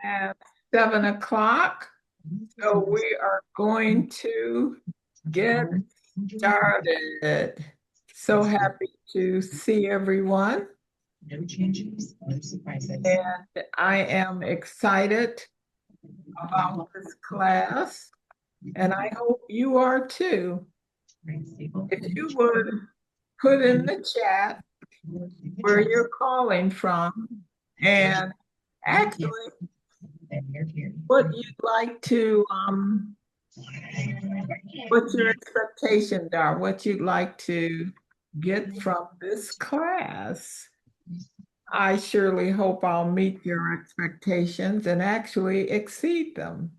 at 7 o'clock. So we are going to get started. So happy to see everyone. No changes, no surprises. And I am excited about this class, and I hope you are too. If you would put in the chat where you're calling from, and actually what you'd like to what your expectations are, what you'd like to get from this class. I surely hope I'll meet your expectations and actually exceed them.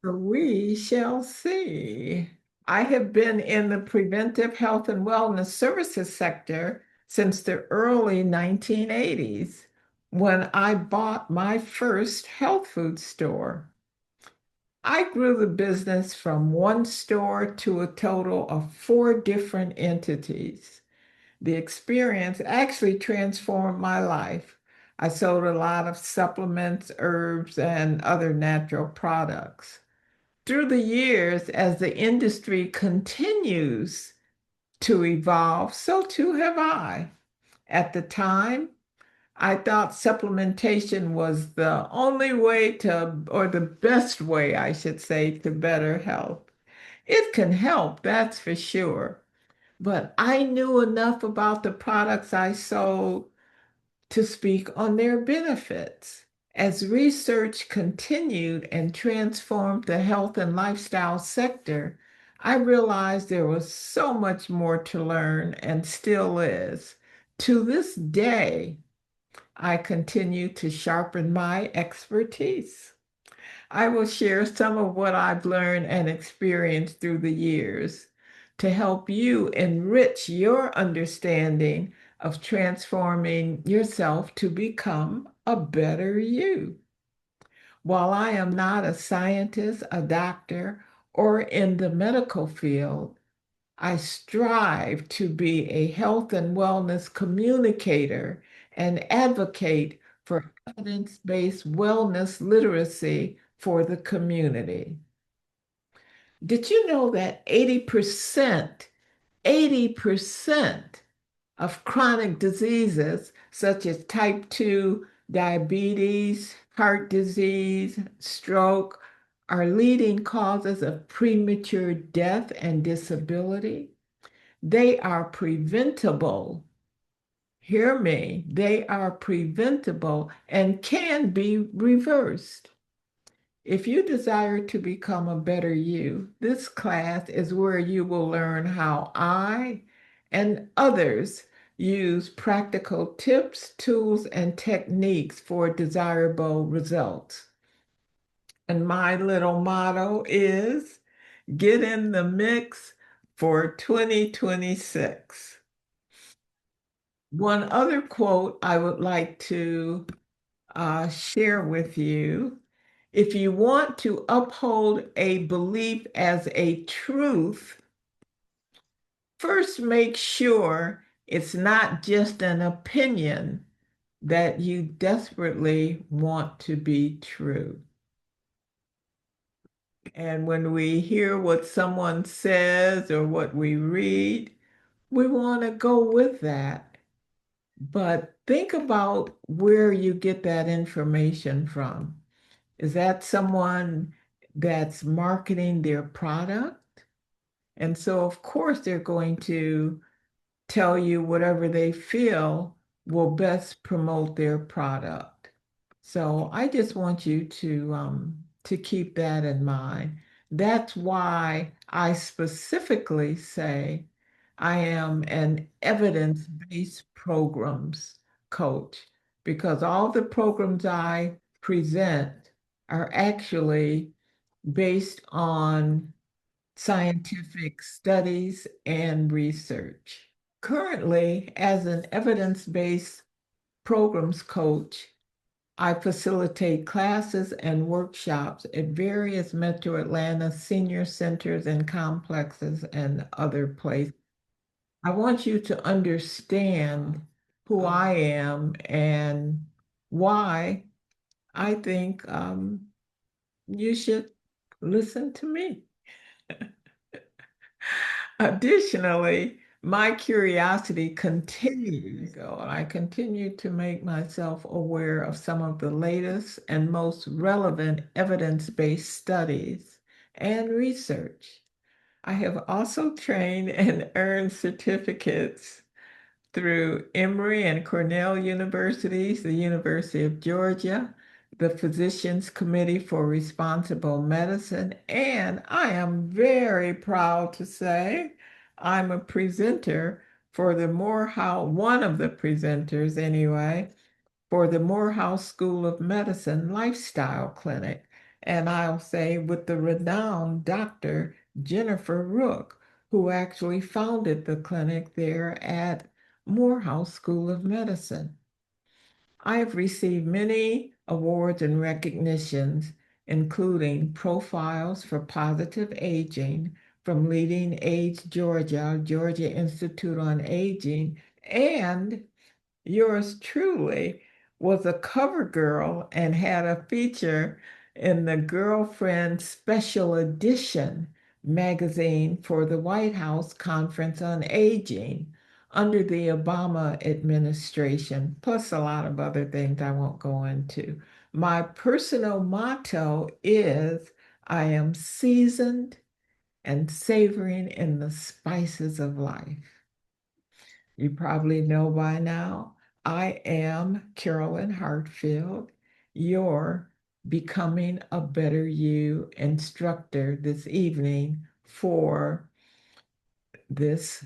So we shall see. I have been in the preventive health and wellness services sector since the early 1980s when I bought my first health food store. I grew the business from one store to a total of 4 different entities. The experience actually transformed my life. I sold a lot of supplements, herbs, and other natural products. Through the years, as the industry continues to evolve, so too have I. At the time, I thought supplementation was the only way to, or the best way, I should say, to better health. It can help, that's for sure. But I knew enough about the products I sold to speak on their benefits. As research continued and transformed the health and lifestyle sector, I realized there was so much more to learn and still is. To this day, I continue to sharpen my expertise. I will share some of what I've learned and experienced through the years to help you enrich your understanding of transforming yourself to become a better you. While I am not a scientist, a doctor, or in the medical field, I strive to be a health and wellness communicator and advocate for evidence-based wellness literacy for the community. Did you know that 80% of chronic diseases such as type 2 diabetes, heart disease, stroke are leading causes of premature death and disability? They are preventable. Hear me, they are preventable and can be reversed. If you desire to become a better you, this class is where you will learn how I and others use practical tips, tools, and techniques for desirable results. And my little motto is get in the mix for 2026. One other quote I would like to share with you. If you want to uphold a belief as a truth, first make sure it's not just an opinion that you desperately want to be true. And when we hear what someone says or what we read, we want to go with that. But think about where you get that information from. Is that someone that's marketing their product? And so, of course, they're going to tell you whatever they feel will best promote their product. So I just want you to keep that in mind. That's why I specifically say I am an evidence-based programs coach because all the programs I present are actually based on scientific studies and research. Currently, as an evidence-based programs coach, I facilitate classes and workshops at various Metro Atlanta senior centers and complexes and other places. I want you to understand who I am and why I think you should listen to me. Additionally, my curiosity continues. So I continue to make myself aware of some of the latest and most relevant evidence-based studies and research. I have also trained and earned certificates through Emory and Cornell universities, the University of Georgia, the Physicians Committee for Responsible Medicine, and I am very proud to say I'm a presenter for the Morehouse, one of the presenters anyway, for the Morehouse School of Medicine Lifestyle Clinic. And I'll say with the renowned Dr. Jennifer Rook, who actually founded the clinic there at Morehouse School of Medicine. I have received many awards and recognitions, including profiles for positive aging from Leading Age Georgia, Georgia Institute on Aging, and yours truly was a cover girl and had a feature in the Girlfriend Special Edition magazine for the White House Conference on Aging under the Obama administration, plus a lot of other things I won't go into. My personal motto is I am seasoned and savoring in the spices of life. You probably know by now, I am Carolyn Hartfield, your Becoming a Better You instructor this evening for this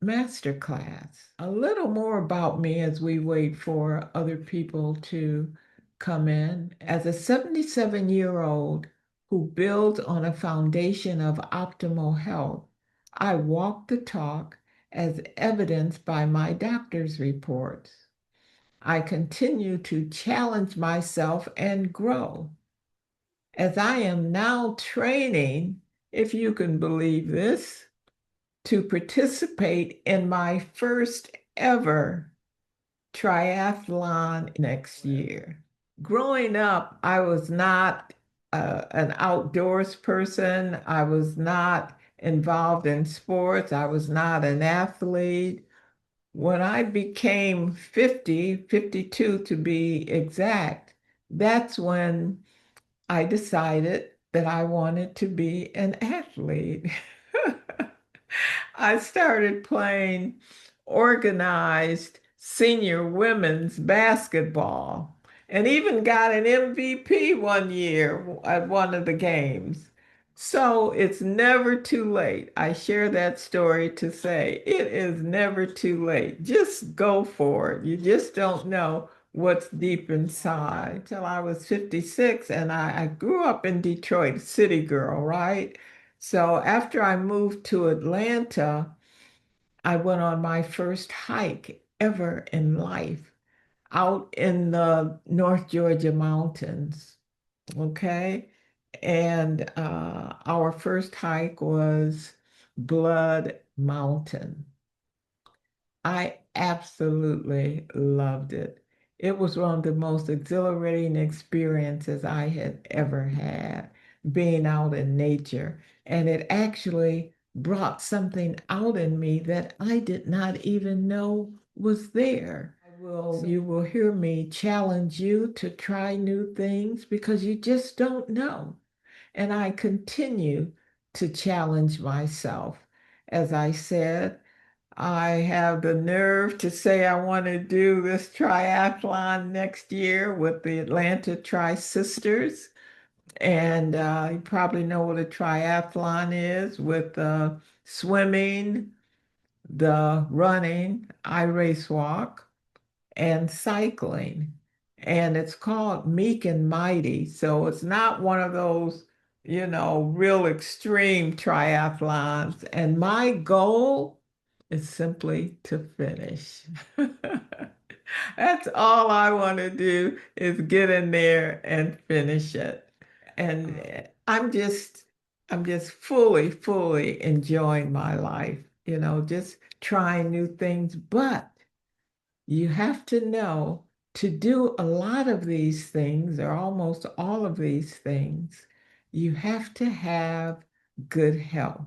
masterclass. A little more about me as we wait for other people to come in. As a 77-year-old who builds on a foundation of optimal health, I walk the talk as evidenced by my doctor's reports. I continue to challenge myself and grow. As I am now training, if you can believe this, to participate in my first ever triathlon next year. Growing up, I was not an outdoors person. I was not involved in sports. I was not an athlete. When I became 50, 52 to be exact, that's when I decided that I wanted to be an athlete. I started playing organized senior women's basketball and even got an MVP one year at one of the games. So it's never too late. I share that story to say it is never too late. Just go for it. You just don't know what's deep inside. Till I was 56 and I grew up in Detroit, city girl, right? So after I moved to Atlanta, I went on my first hike ever in life out in the North Georgia mountains. Okay. And our first hike was Blood Mountain. I absolutely loved it. It was one of the most exhilarating experiences I had ever had, being out in nature. And it actually brought something out in me that I did not even know was there. You will hear me challenge you to try new things because you just don't know. And I continue to challenge myself. As I said, I have the nerve to say I want to do this triathlon next year with the Atlanta Tri Sisters. And you probably know what a triathlon is with the swimming, the running, I race walk, and cycling. And it's called Meek and Mighty. So it's not one of those, real extreme triathlons. And my goal is simply to finish. That's all I want to do is get in there and finish it. And I'm just fully enjoying my life, just trying new things. But you have to know to do a lot of these things, or almost all of these things, you have to have good health.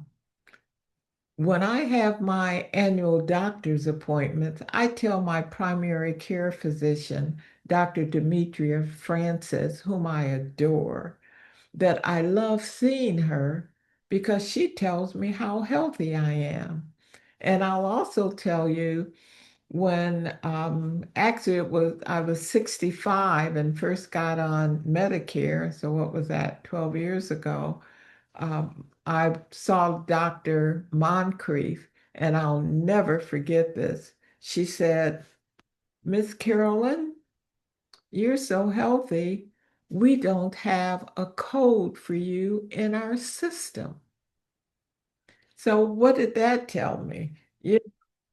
When I have my annual doctor's appointments, I tell my primary care physician, Dr. Demetria Francis, whom I adore, that I love seeing her because she tells me how healthy I am. And I'll also tell you when actually I was 65 and first got on Medicare. So what was that, 12 years ago? I saw Dr. Moncrief, and I'll never forget this. She said, Miss Carolyn, you're so healthy. We don't have a code for you in our system. So what did that tell me?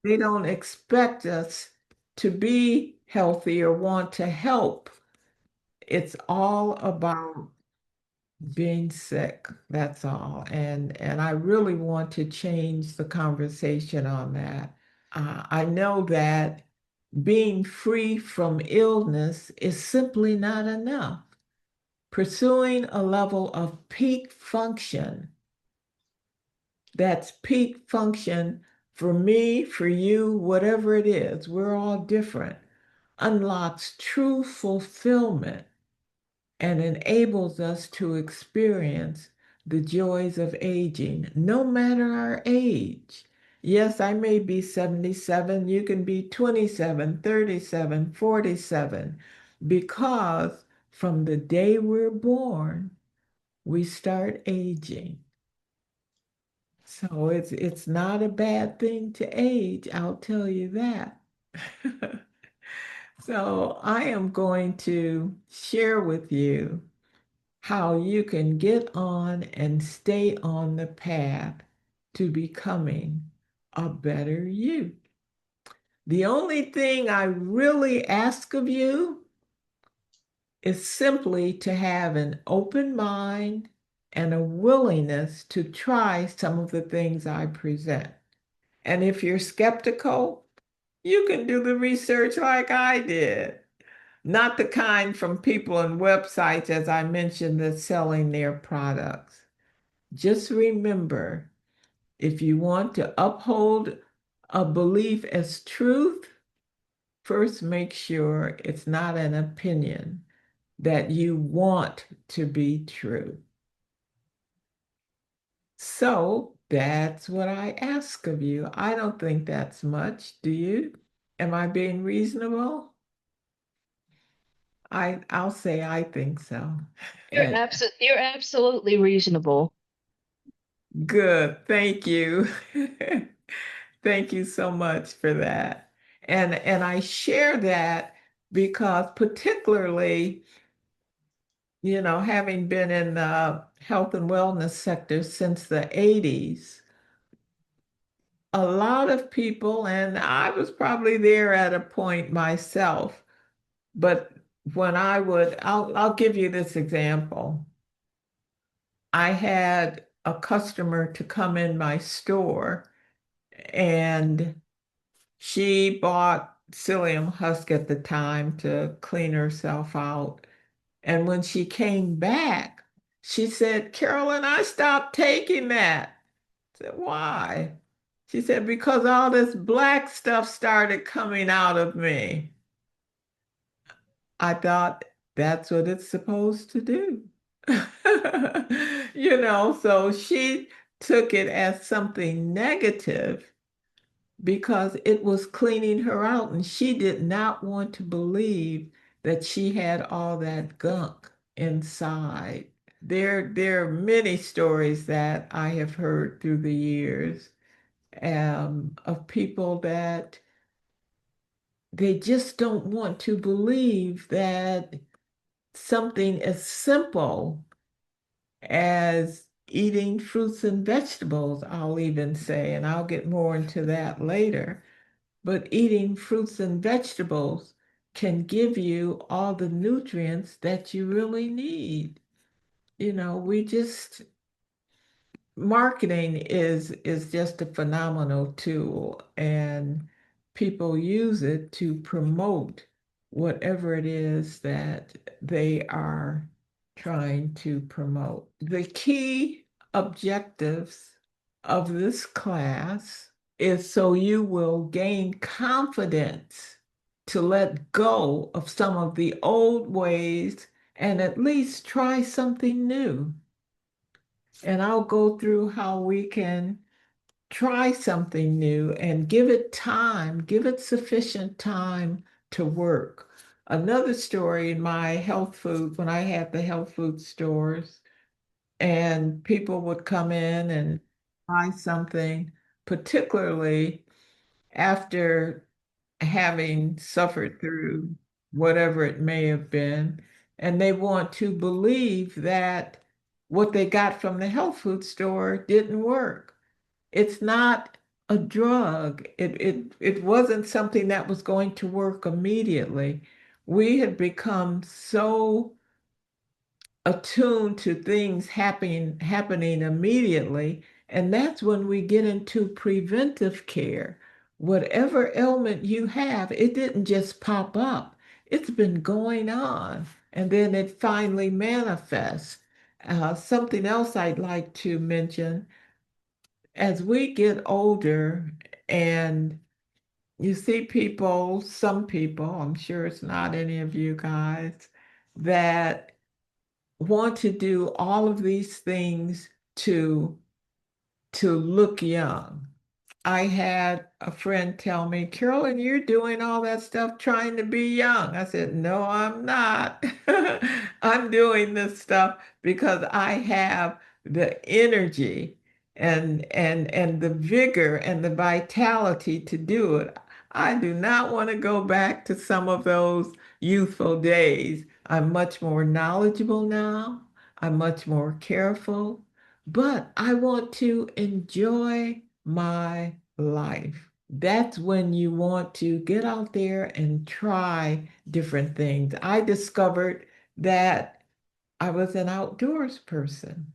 They don't expect us to be healthy or want to help. It's all about being sick. That's all. And I really want to change the conversation on that. I know that being free from illness is simply not enough. Pursuing a level of peak function, that's peak function for me, for you, whatever it is, we're all different, unlocks true fulfillment and enables us to experience the joys of aging, no matter our age. Yes, I may be 77, you can be 27, 37, 47, because from the day we're born, we start aging. So it's not a bad thing to age, I'll tell you that. So I am going to share with you how you can get on and stay on the path to becoming a better you. The only thing I really ask of you is simply to have an open mind and a willingness to try some of the things I present. And if you're skeptical, you can do the research like I did. Not the kind from people and websites, as I mentioned, that's selling their products. Just remember, if you want to uphold a belief as truth, first make sure it's not an opinion that you want to be true. So that's what I ask of you. I don't think that's much, do you? Am I being reasonable? I'll say I think so. And You're absolutely reasonable. good, thank you. Thank you so much for that. And I share that because particularly, having been in the health and wellness sector since the 80s, a lot of people, and I was probably there at a point myself, but when I'll give you this example. I had a customer to come in my store and she bought psyllium husk at the time to clean herself out. And when she came back, she said, Carolyn, I stopped taking that. I said, why? She said, because all this black stuff started coming out of me. I thought that's what it's supposed to do. So she took it as something negative because it was cleaning her out, and she did not want to believe that she had all that gunk inside. There are many stories that I have heard through the years of people that they just don't want to believe that something as simple as eating fruits and vegetables, I'll even say, and I'll get more into that later. But eating fruits and vegetables can give you all the nutrients that you really need. We just marketing is just a phenomenal tool, and people use it to promote whatever it is that they are trying to promote. The key objectives of this class is so you will gain confidence to let go of some of the old ways and at least try something new. And I'll go through how we can try something new and give it time, give it sufficient time to work. Another story in my health food, when I had the health food stores, and people would come in and buy something, particularly after having suffered through whatever it may have been, and they want to believe that what they got from the health food store didn't work. It's not a drug. It wasn't something that was going to work immediately. We had become so attuned to things happening immediately, and that's when we get into preventive care. Whatever ailment you have, it didn't just pop up. It's been going on, and then it finally manifests. Something else I'd like to mention as we get older and you see people, some people, I'm sure it's not any of you guys, that want to do all of these things to look young. I had a friend tell me, Carolyn, you're doing all that stuff trying to be young. I said, no, I'm not. I'm doing this stuff because I have the energy and the vigor and the vitality to do it. I do not want to go back to some of those youthful days. I'm much more knowledgeable now. I'm much more careful, but I want to enjoy my life. That's when you want to get out there and try different things. I discovered that I was an outdoors person.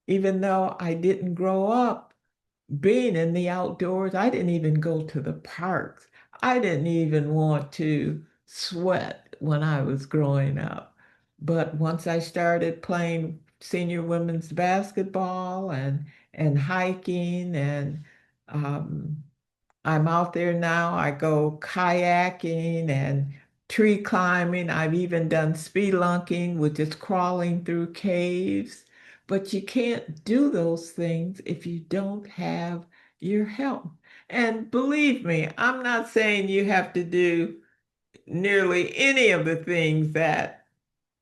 Even though I didn't grow up being in the outdoors, I didn't even go to the parks. I didn't even want to sweat when I was growing up. But once I started playing senior women's basketball and hiking and um, I'm out there now. I go kayaking and tree climbing. I've even done spelunking, which is crawling through caves. But you can't do those things if you don't have your health. And believe me, I'm not saying you have to do nearly any of the things that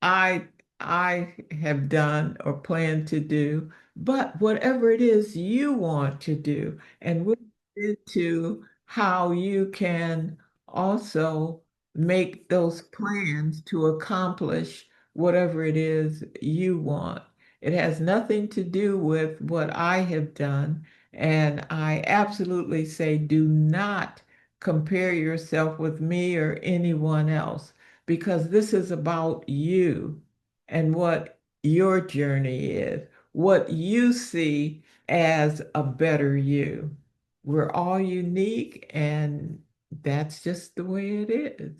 I I have done or plan to do, but whatever it is you want to do, and we'll get into how you can also make those plans to accomplish whatever it is you want. It has nothing to do with what I have done, and I absolutely say do not compare yourself with me or anyone else because this is about you and what your journey is, what you see as a better you. We're all unique, and that's just the way it is.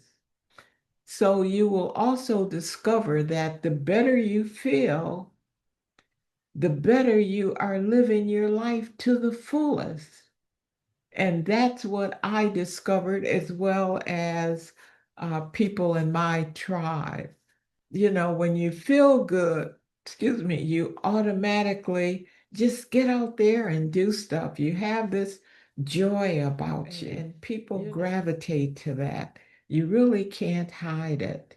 So you will also discover that the better you feel, the better you are living your life to the fullest. And that's what I discovered as well as people in my tribe. You know, when you feel good, excuse me, you automatically just get out there and do stuff. You have this joy about you, and people gravitate to that. You really can't hide it.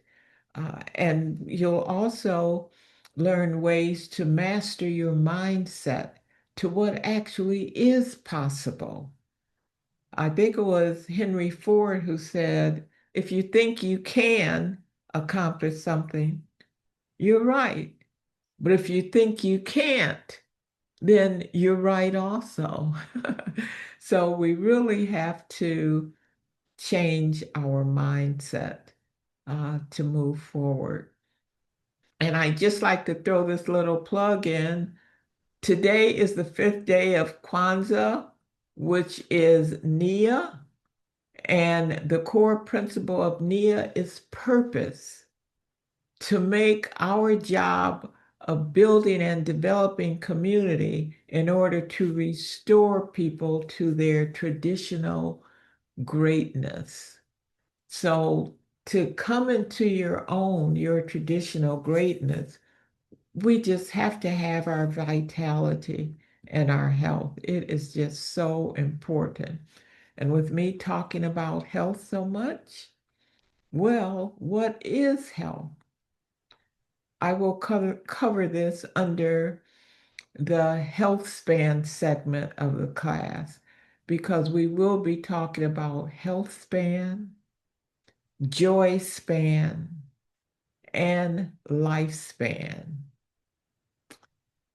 And you'll also learn ways to master your mindset to what actually is possible. I think it was Henry Ford who said, if you think you can accomplish something, you're right. But if you think you can't, then you're right also. So we really have to change our mindset to move forward. And I just like to throw this little plug in. Today is the fifth day of Kwanzaa, which is Nia. And the core principle of NIA is purpose, to make our job of building and developing community in order to restore people to their traditional greatness. So to come into your traditional greatness, we just have to have our vitality and our health. It is just so important. And with me talking about health so much, well, what is health? I will cover this under the health span segment of the class because we will be talking about health span, joy span, and lifespan.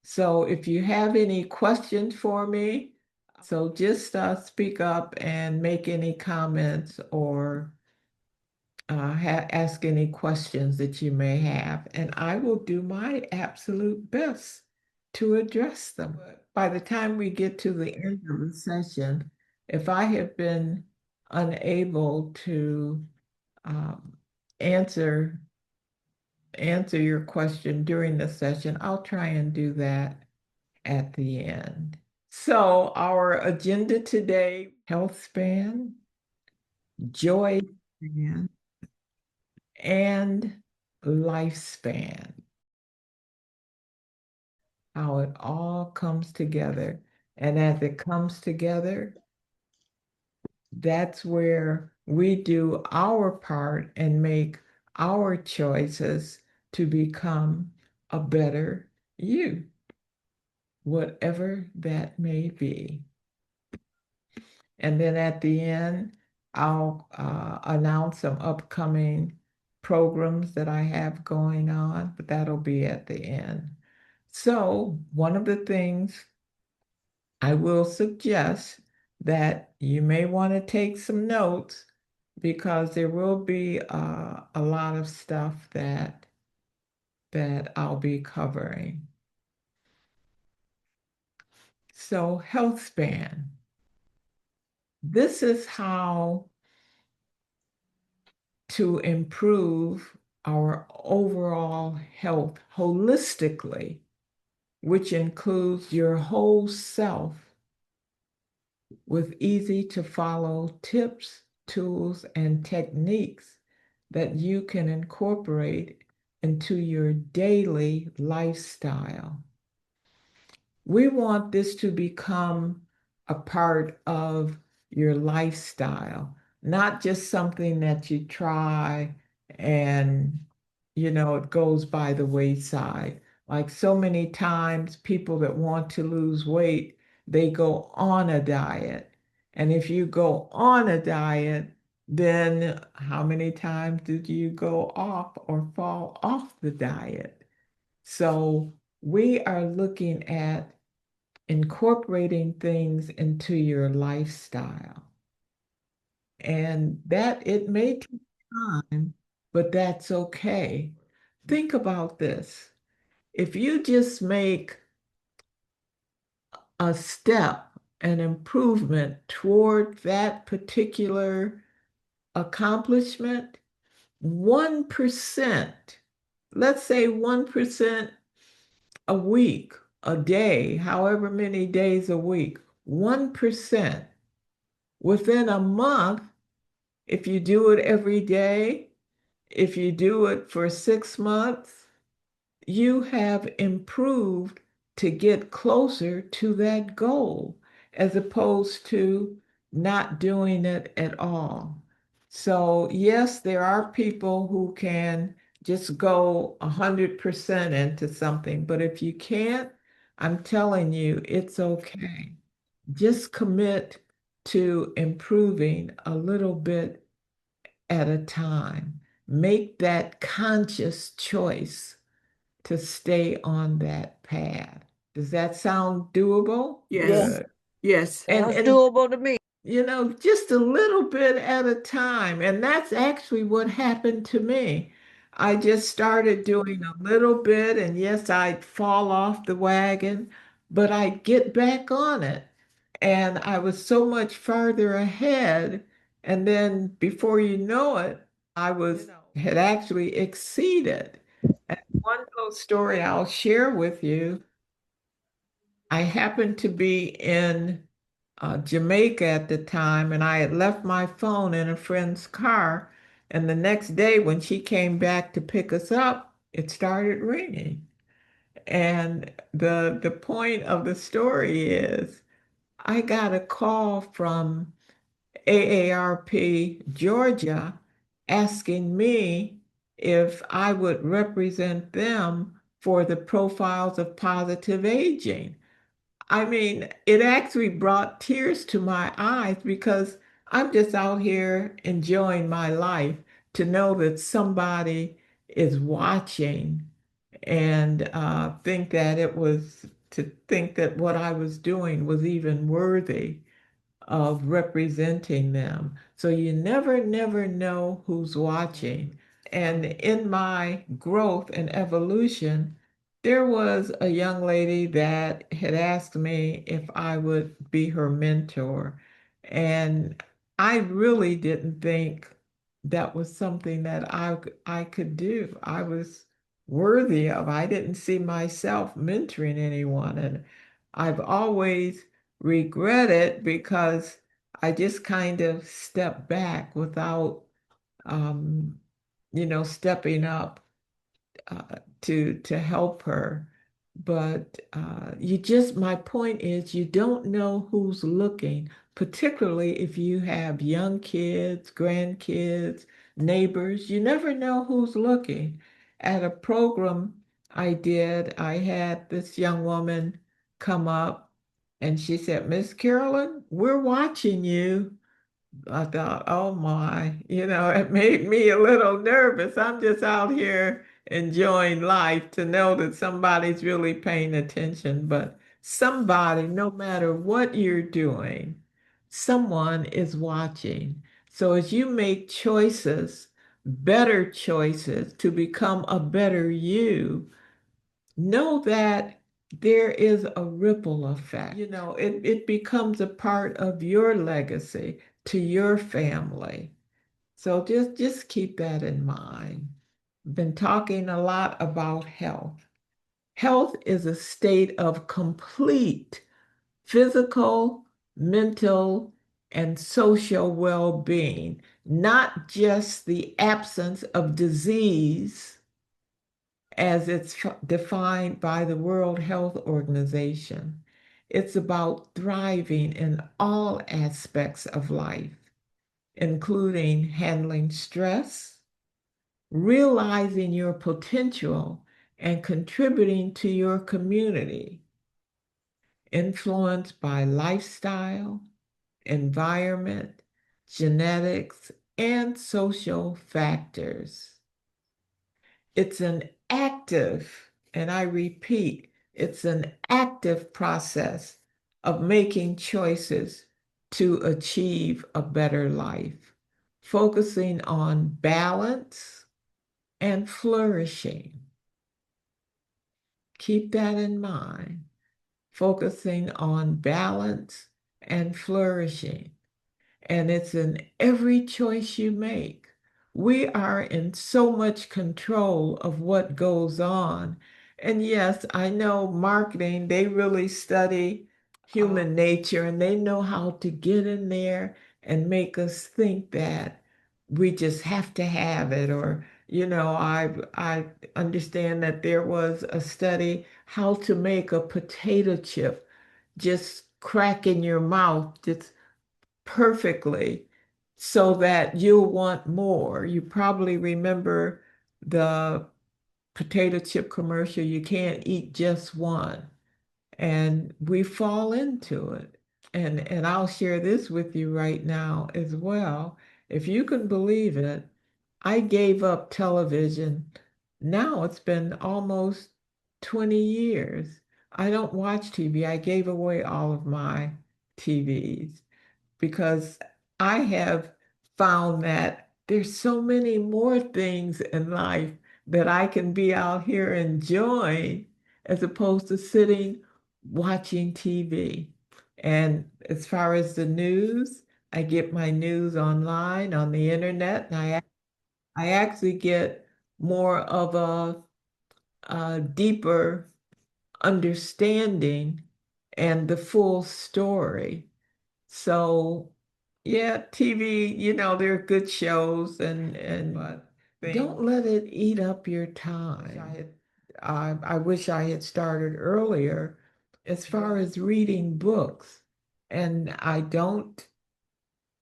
So if you have any questions for me, so just speak up and make any comments or ask any questions that you may have, and I will do my absolute best to address them. By the time we get to the end of the session, if I have been unable to um, answer your question during the session, I'll try and do that at the end. So our agenda today, health span, joy span, and lifespan, how it all comes together. And as it comes together, that's where we do our part and make our choices to become a better you, whatever that may be. And then at the end, I'll announce some upcoming programs that I have going on, but that'll be at the end. So one of the things I will suggest that you may want to take some notes because there will be a lot of stuff that I'll be covering. So health span. This is how to improve our overall health holistically, which includes your whole self, with easy to follow tips, tools, and techniques that you can incorporate into your daily lifestyle. We want this to become a part of your lifestyle, not just something that you try and, it goes by the wayside. Like so many times, people that want to lose weight, they go on a diet. And if you go on a diet, then how many times did you go off or fall off the diet? So we are looking at incorporating things into your lifestyle. And that it may take time, but that's okay. Think about this. If you just make a step, an improvement toward that particular accomplishment, 1%, let's say 1% a week, a day, however many days a week, 1%. Within a month, if you do it every day, if you do it for 6 months, you have improved to get closer to that goal as opposed to not doing it at all. So, yes, there are people who can just go 100% into something, but if you can't, I'm telling you, it's okay. Just commit to improving a little bit at a time. Make that conscious choice to stay on that path. Does that sound doable? Yes. Good. Yes. And Sounds doable to me. just a little bit at a time. And that's actually what happened to me. I just started doing a little bit, and yes, I'd fall off the wagon, but I'd get back on it. And I was so much farther ahead And then before you know it, I was had actually exceeded. And one little story I'll share with you. I happened to be in Jamaica at the time, and I had left my phone in a friend's car. And the next day, when she came back to pick us up, it started ringing. And the point of the story is I got a call from AARP Georgia asking me if I would represent them for the profiles of positive aging. I mean, it actually brought tears to my eyes because I'm just out here enjoying my life to know that somebody is watching and think that what I was doing was even worthy of representing them. So you never know who's watching. And in my growth and evolution, there was a young lady that had asked me if I would be her mentor. And I really didn't think that was something that I could do. I was worthy of. I didn't see myself mentoring anyone. And I've always regret it because I just kind of stepped back without, um, stepping up to help her. But my point is, you don't know who's looking, particularly if you have young kids, grandkids, neighbors. You never know who's looking. At a program I did, I had this young woman come up and she said, Miss Carolyn, we're watching you. I thought, oh my, it made me a little nervous. I'm just out here enjoying life to know that somebody's really paying attention. But somebody, no matter what you're doing, someone is watching. So as you make choices, better choices to become a better you, know that there is a ripple effect. It becomes a part of your legacy to your family. So just keep that in mind. Been talking a lot about health. Health is a state of complete physical, mental, and social well-being, not just the absence of disease as it's defined by the World Health Organization. It's about thriving in all aspects of life, including handling stress, realizing your potential, and contributing to your community, influenced by lifestyle, environment, genetics, and social factors. It's an active, and I repeat, it's an active process of making choices to achieve a better life, focusing on balance and flourishing. Keep that in mind, focusing on balance and flourishing. And it's in every choice you make. We are in so much control of what goes on. And yes, I know marketing, they really study human nature and they know how to get in there and make us think that we just have to have it. Or, I understand that there was a study how to make a potato chip just crack in your mouth, just perfectly so that you'll want more. You probably remember the potato chip commercial, you can't eat just one. And we fall into it. And I'll share this with you right now as well. If you can believe it, I gave up television. Now it's been almost 20 years. I don't watch TV. I gave away all of my TVs because I have found that there's so many more things in life that I can be out here enjoying as opposed to sitting watching TV. And as far as the news, I get my news online on the internet, and I actually get more of a deeper understanding and the full story. So, yeah, TV, there are good shows but don't let it eat up your time. I wish I had started earlier as far as reading books, and I don't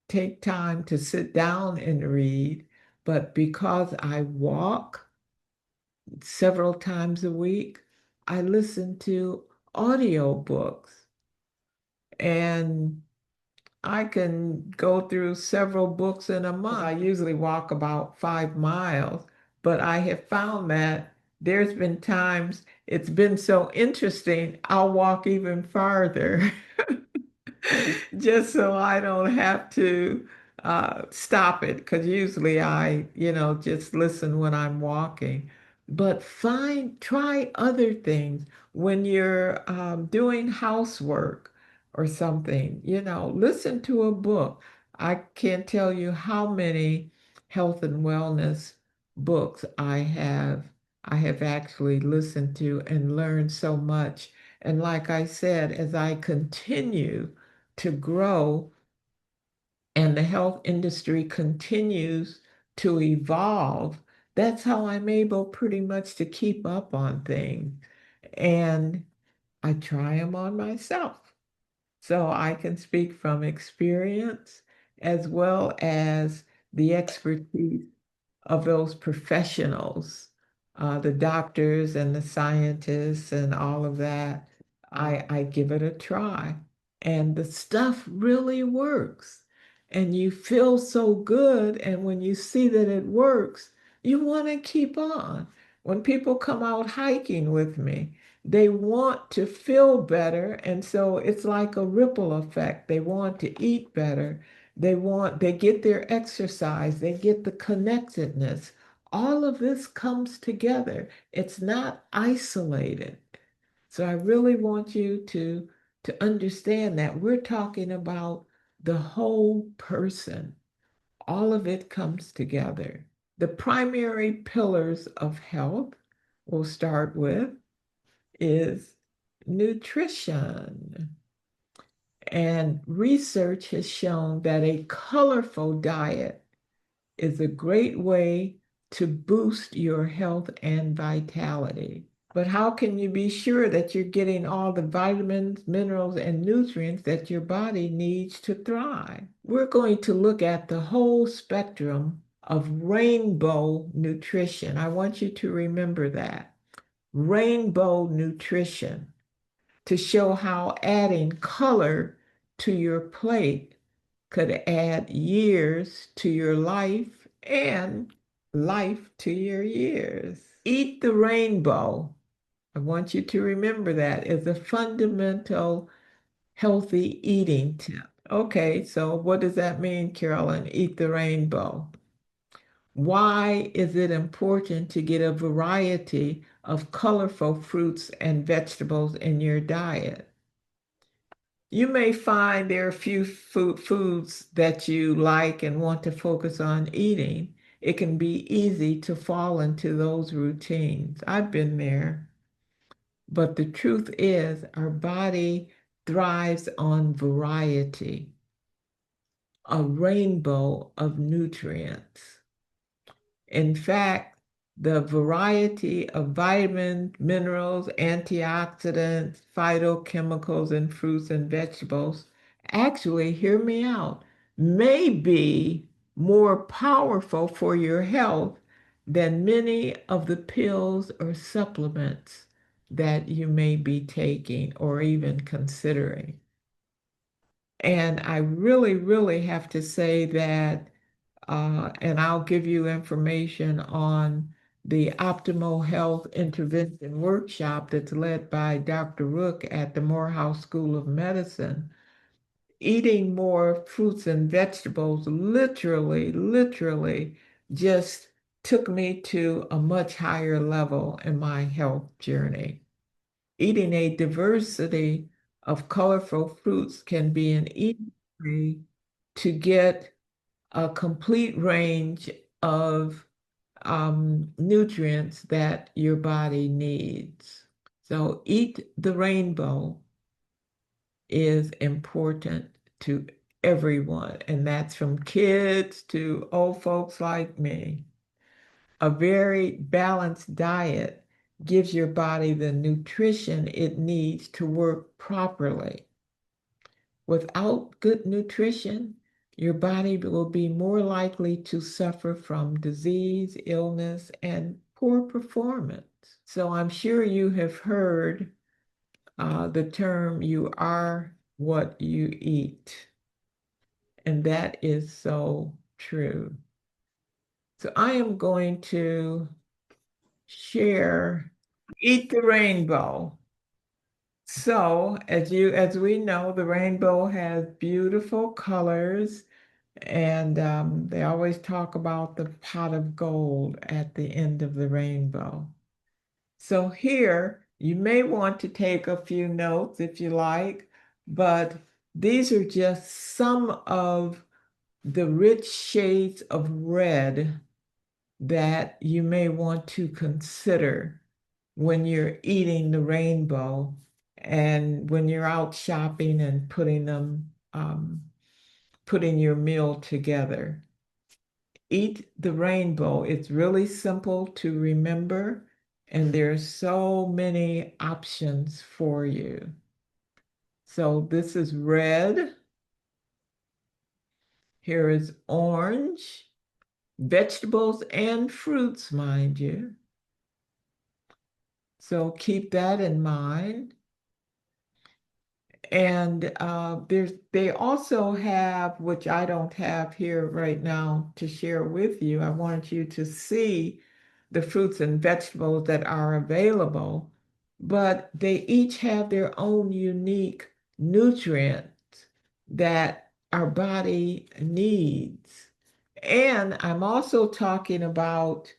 take time to sit down and read, but because I walk several times a week, I listen to audiobooks, and I can go through several books in a month. I usually walk about 5 miles, but I have found that there's been times it's been so interesting, I'll walk even farther just so I don't have to stop it, because usually I, just listen when I'm walking. But try other things when you're doing housework or something, listen to a book. I can't tell you how many health and wellness books I have actually listened to and learned so much. And like I said, as I continue to grow and the health industry continues to evolve, that's how I'm able pretty much to keep up on things. And I try them on myself. So I can speak from experience as well as the expertise of those professionals, the doctors and the scientists and all of that. I give it a try. And the stuff really works. And you feel so good. And when you see that it works, you want to keep on. When people come out hiking with me, they want to feel better. And so it's like a ripple effect. They want to eat better. They get their exercise, they get the connectedness. All of this comes together. It's not isolated. So I really want you to understand that we're talking about the whole person. All of it comes together. The primary pillars of health we'll start with is nutrition. And research has shown that a colorful diet is a great way to boost your health and vitality. But how can you be sure that you're getting all the vitamins, minerals, and nutrients that your body needs to thrive? We're going to look at the whole spectrum of rainbow nutrition. I want you to remember that. Rainbow nutrition, to show how adding color to your plate could add years to your life and life to your years. Eat the rainbow. I want you to remember that as a fundamental healthy eating tip. Okay, so what does that mean, Carolyn? Eat the rainbow. Why is it important to get a variety of colorful fruits and vegetables in your diet? You may find there are a few foods that you like and want to focus on eating. It can be easy to fall into those routines. I've been there. But the truth is, our body thrives on variety, a rainbow of nutrients. In fact, the variety of vitamins, minerals, antioxidants, phytochemicals in fruits and vegetables, actually, hear me out, may be more powerful for your health than many of the pills or supplements that you may be taking or even considering. And I really, really have to say that and I'll give you information on the Optimal Health Intervention Workshop that's led by Dr. Rook at the Morehouse School of Medicine. Eating more fruits and vegetables literally just took me to a much higher level in my health journey. Eating a diversity of colorful fruits can be an easy way to get a complete range of nutrients that your body needs. So Eat the Rainbow is important to everyone, and that's from kids to old folks like me. A very balanced diet gives your body the nutrition it needs to work properly. Without good nutrition, your body will be more likely to suffer from disease, illness, and poor performance. So I'm sure you have heard the term, you are what you eat. And that is so true. So I am going to share Eat the Rainbow. So as we know, the rainbow has beautiful colors, and they always talk about the pot of gold at the end of the rainbow. So here, you may want to take a few notes if you like, but these are just some of the rich shades of red that you may want to consider when you're eating the rainbow and when you're out shopping and putting your meal together. Eat the rainbow. It's really simple to remember, and there's so many options for you. So this is red. Here is orange, vegetables and fruits, mind you. So keep that in mind. And they also have, which I don't have here right now to share with you. I want you to see the fruits and vegetables that are available, but they each have their own unique nutrients that our body needs. And I'm also talking about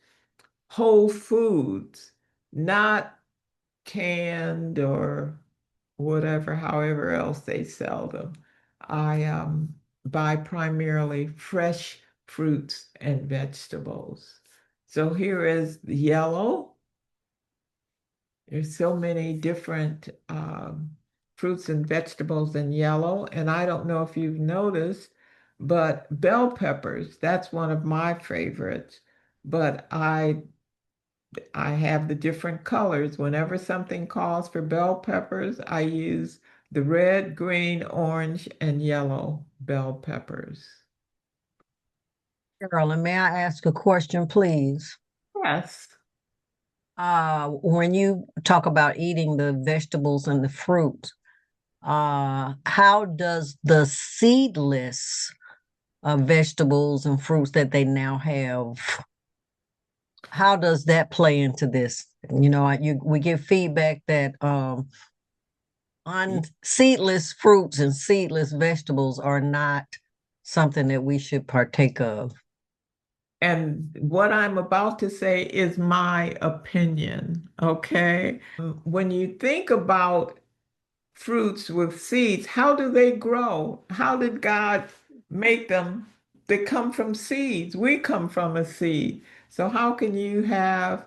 whole foods, not canned or whatever, however else they sell them. I buy primarily fresh fruits and vegetables. So here is the yellow. There's so many different fruits and vegetables in yellow. And I don't know if you've noticed, but bell peppers, that's one of my favorites. But I have the different colors. Whenever something calls for bell peppers, I use the red, green, orange, and yellow bell peppers. Carolyn, may I ask a question, please? Yes. When you talk about eating the vegetables and the fruit, how does the seedless vegetables and fruits that they now have, how does that play into this? You know, we give feedback that seedless fruits and seedless vegetables are not something that we should partake of. And what I'm about to say is my opinion, okay? When you think about fruits with seeds, how do they grow? How did God make them? They come from seeds. We come from a seed. So how can you have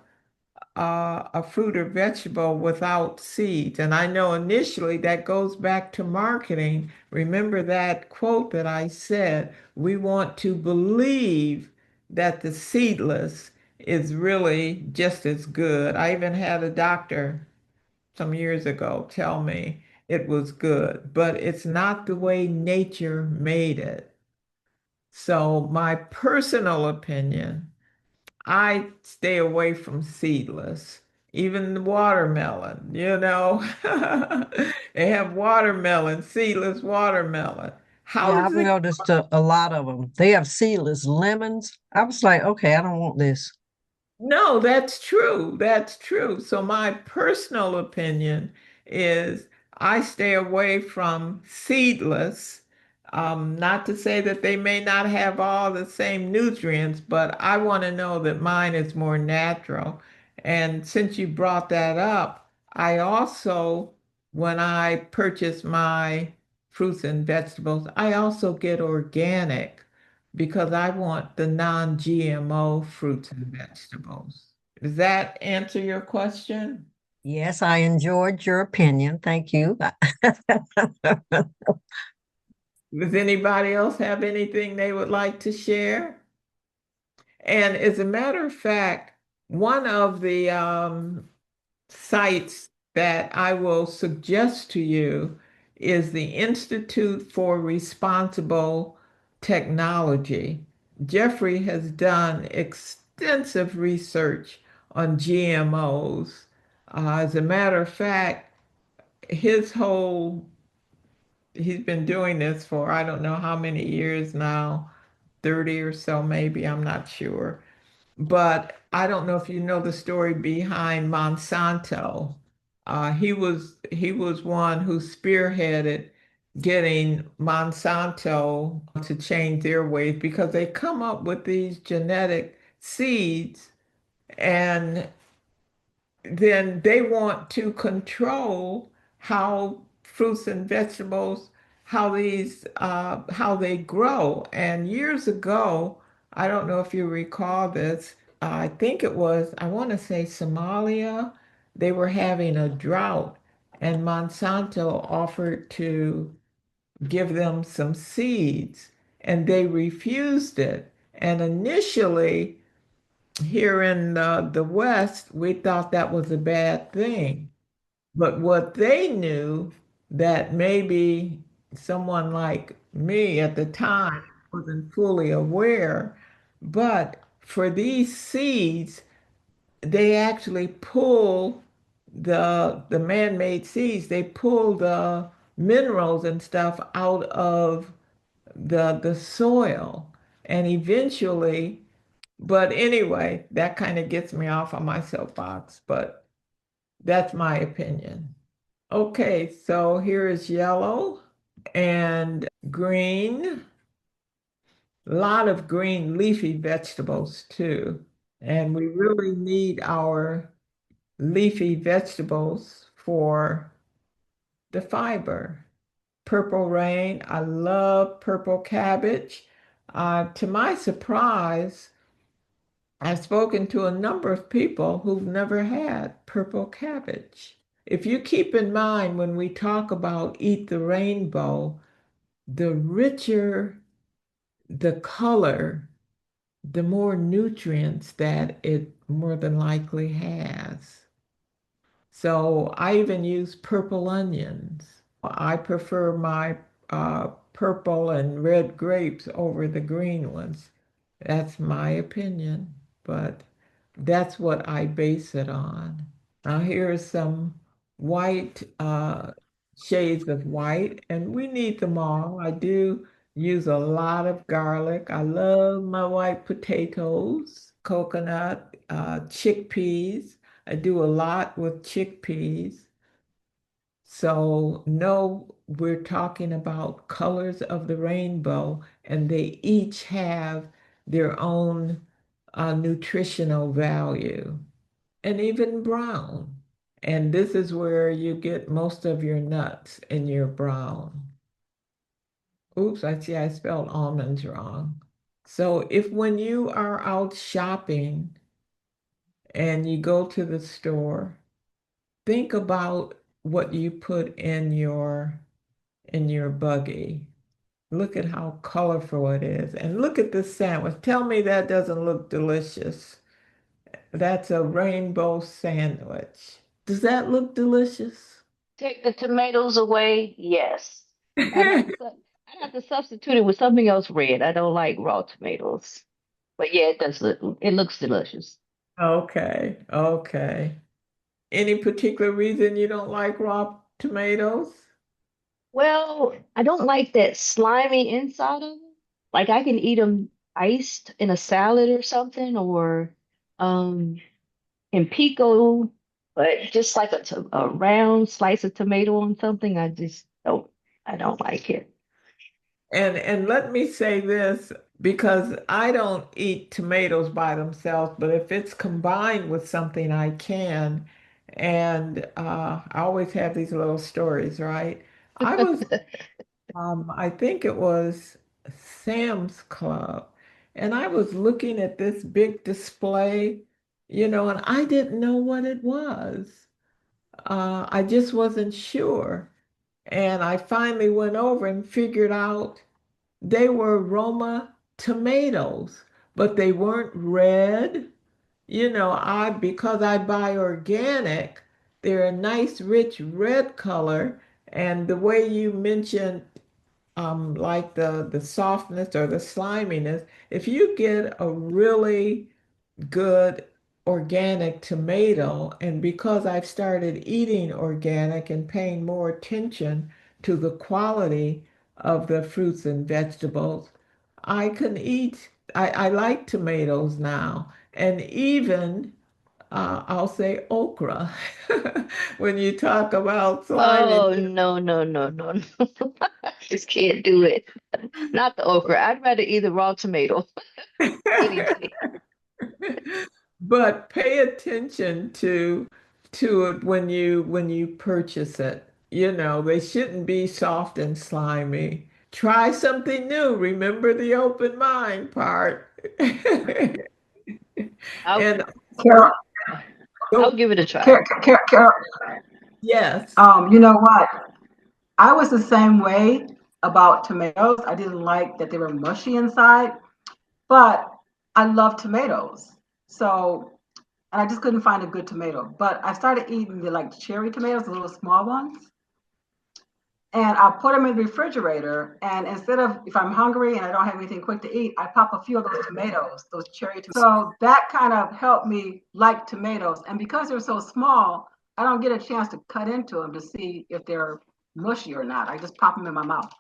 a fruit or vegetable without seeds? And I know initially that goes back to marketing. Remember that quote that I said, we want to believe that the seedless is really just as good. I even had a doctor some years ago tell me it was good, but it's not the way nature made it. So my personal opinion, I stay away from seedless. Even the watermelon, they have watermelon, seedless watermelon. How Yeah, does I've it? noticed a lot of them. They have seedless lemons. I was like, okay, I don't want this. No, that's true. That's true. So my personal opinion is I stay away from seedless. Not to say that they may not have all the same nutrients, but I want to know that mine is more natural. And since you brought that up, I also, when I purchase my fruits and vegetables. I also get organic because I want the non-GMO fruits and vegetables. Does that answer your question? Yes, I enjoyed your opinion. Thank you. Does anybody else have anything they would like to share? And as a matter of fact, one of the sites that I will suggest to you is the Institute for Responsible Technology. Jeffrey has done extensive research on GMOs. As a matter of fact, his whole, he's been doing this for I don't know how many years now, 30 or so, maybe, I'm not sure. But I don't know if you know the story behind Monsanto. He was one who spearheaded getting Monsanto to change their ways because they come up with these genetic seeds and then they want to control how fruits and vegetables, how they grow. And years ago, I don't know if you recall this, I think it was, I want to say Somalia, they were having a drought, and Monsanto offered to give them some seeds, and they refused it. And initially, here in the West, we thought that was a bad thing. But what they knew that maybe someone like me at the time wasn't fully aware, but for these seeds, they actually pull the man-made seeds, they pull the minerals and stuff out of the soil. And eventually, but anyway, that kind of gets me off on my soapbox, but that's my opinion. Okay, so here is yellow and green, a lot of green leafy vegetables too. And we really need our leafy vegetables for the fiber. Purple rain, I love purple cabbage. To my surprise, I've spoken to a number of people who've never had purple cabbage. If you keep in mind when we talk about eat the rainbow, the richer the color, the more nutrients that it more than likely has. So I even use purple onions. I prefer my purple and red grapes over the green ones. That's my opinion, but that's what I base it on. Now here's some white shades of white, and we need them all. I do use a lot of garlic. I love my white potatoes, coconut, chickpeas. I do a lot with chickpeas. So no, we're talking about colors of the rainbow, and they each have their own nutritional value, and even brown. And this is where you get most of your nuts in your brown. Oops, I see I spelled almonds wrong. So if when you are out shopping and you go to the store, think about what you put in your buggy. Look at how colorful it is. And look at this sandwich. Tell me that doesn't look delicious. That's a rainbow sandwich. Does that look delicious? Take the tomatoes away. Yes. I'd have to substitute it with something else red. I don't like raw tomatoes. But yeah, it does look, it looks delicious. Okay, okay. Any particular reason you don't like raw tomatoes? Well, I don't like that slimy inside of them. Like I can eat them iced in a salad or something, or um in pico, but just like a round slice of tomato on something, I don't like it. And let me say this because I don't eat tomatoes by themselves, but if it's combined with something, I can. And I always have these little stories, right? I was I think it was Sam's Club. And I was looking at this big display, and I didn't know what it was. I just wasn't sure. And I finally went over and figured out they were Roma tomatoes, but they weren't red. Because I buy organic, they're a nice rich red color. And the way you mentioned like the softness or the sliminess, if you get a really good organic tomato, and because I've started eating organic and paying more attention to the quality of the fruits and vegetables, I can eat, I like tomatoes now. And even I'll say okra. When you talk about slimy. Oh, no, no, no, no, no. Just can't do it. Not the okra. I'd rather eat the raw tomato any day. But pay attention to it when you purchase it. They shouldn't be soft and slimy. Try something new. Remember the open mind part. I'll And Carol, I'll go, give it a try. Carol, yes. you know what? I was the same way about tomatoes. I didn't like that they were mushy inside, but I love tomatoes. So, and I just couldn't find a good tomato. But I started eating the like cherry tomatoes, the little small ones, and I put them in the refrigerator. And instead of, if I'm hungry and I don't have anything quick to eat, I pop a few of those tomatoes, those cherry tomatoes. So that kind of helped me like tomatoes. And because they're so small, I don't get a chance to cut into them to see if they're mushy or not. I just pop them in my mouth.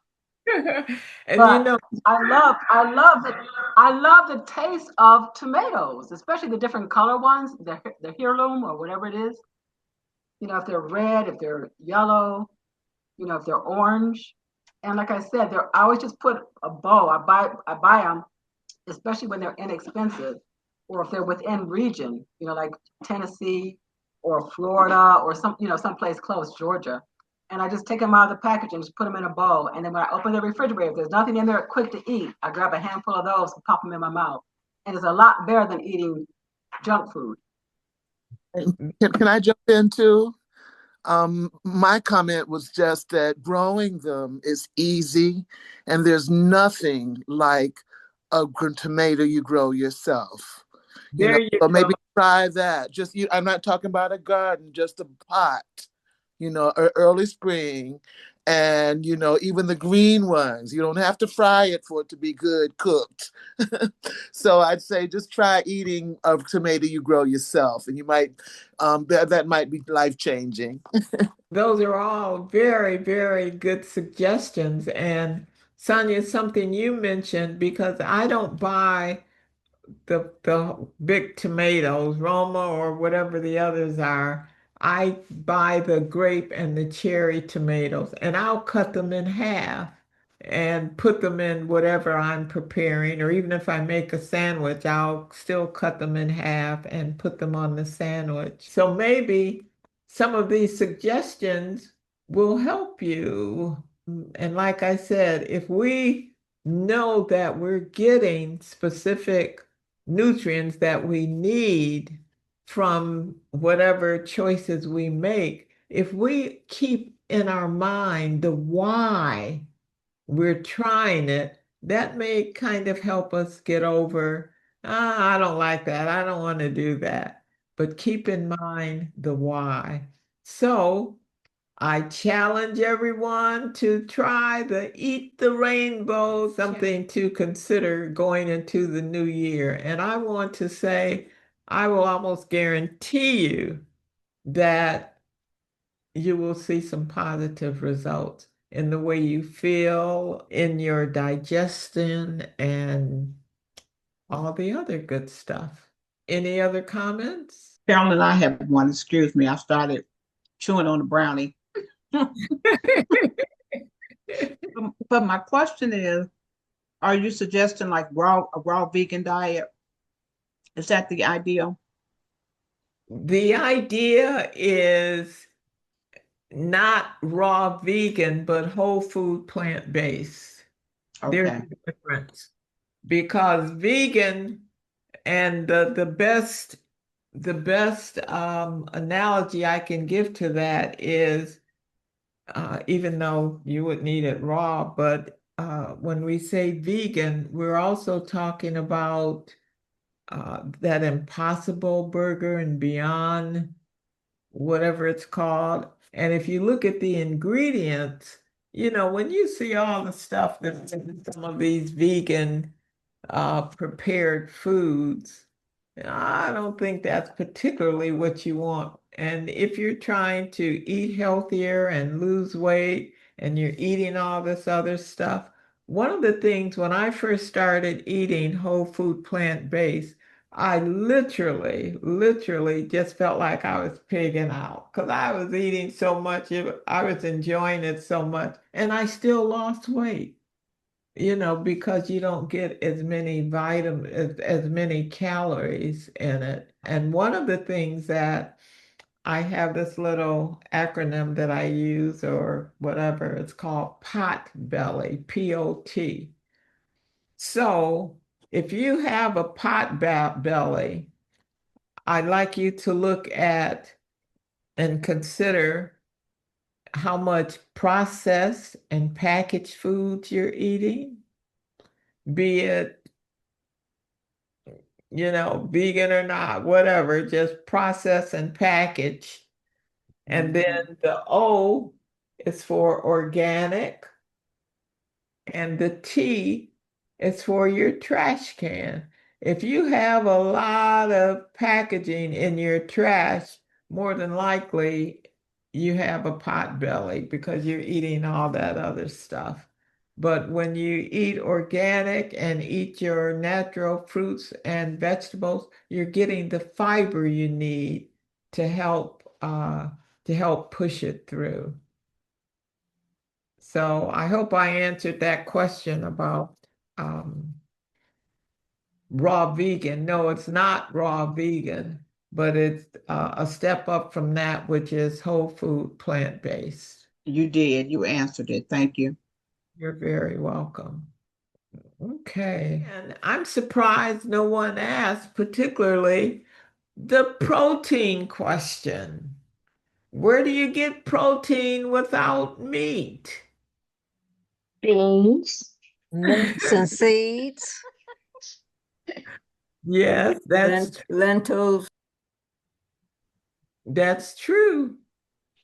And But I love the taste of tomatoes, especially the different color ones, the heirloom or whatever it is. If they're red, if they're yellow, if they're orange. And like I said, I always just put a bow. I buy them, especially when they're inexpensive, or if they're within region, like Tennessee or Florida or someplace close, Georgia. And I just take them out of the package and just put them in a bowl. And then when I open the refrigerator, if there's nothing in there quick to eat, I grab a handful of those and pop them in my mouth. And it's a lot better than eating junk food. Can I jump in too? My comment was just that growing them is easy, and there's nothing like a tomato you grow yourself. there you So go. maybe try that. I'm not talking about a garden, just a pot. Early spring, and even the green ones. You don't have to fry it for it to be good cooked. So I'd say just try eating a tomato you grow yourself, and you might that might be life changing. Those are all very, very good suggestions. And Sonia, something you mentioned, because I don't buy the big tomatoes, Roma or whatever the others are. I buy the grape and the cherry tomatoes, and I'll cut them in half and put them in whatever I'm preparing, or even if I make a sandwich, I'll still cut them in half and put them on the sandwich. So maybe some of these suggestions will help you. And like I said, if we know that we're getting specific nutrients that we need from whatever choices we make, if we keep in our mind the why we're trying it, that may kind of help us get over, I don't like that. I don't want to do that. But keep in mind the why. So, I challenge everyone to try the Eat the Rainbow, something to consider going into the new year. And I want to say, I will almost guarantee you that you will see some positive results in the way you feel, in your digestion, and all the other good stuff. Any other comments? Carolyn, I have one. Excuse me. I started chewing on the brownie. But my question is, are you suggesting like a raw vegan diet? Is that the ideal? The idea is not raw vegan, but whole food plant-based. There's Okay. a difference because vegan and the best analogy I can give to that is even though you would need it raw, but when we say vegan, we're also talking about that Impossible Burger and Beyond, whatever it's called. And if you look at the ingredients, when you see all the stuff that's in some of these vegan prepared foods, I don't think that's particularly what you want. And if you're trying to eat healthier and lose weight and you're eating all this other stuff, one of the things when I first started eating whole food plant-based, I literally just felt like I was pigging out because I was eating so much, I was enjoying it so much, and I still lost weight, because you don't get as many vitamins, as many calories in it. And one of the things that I have this little acronym that I use or whatever, it's called pot belly, POT. So if you have a belly, I'd like you to look at and consider how much processed and packaged foods you're eating, be it, vegan or not, whatever, just processed and packaged. And then the O is for organic, and the T is for your trash can. If you have a lot of packaging in your trash, more than likely you have a pot belly because you're eating all that other stuff. But when you eat organic and eat your natural fruits and vegetables, you're getting the fiber you need to help push it through. So I hope I answered that question about um, raw vegan. No, it's not raw vegan, but it's a step up from that, which is whole food plant-based. You did. You answered it. Thank you. You're very welcome. Okay. And I'm surprised no one asked, particularly the protein question. Where do you get protein without meat? Beans. Nuts and seeds. Yes, Lentils. that's true.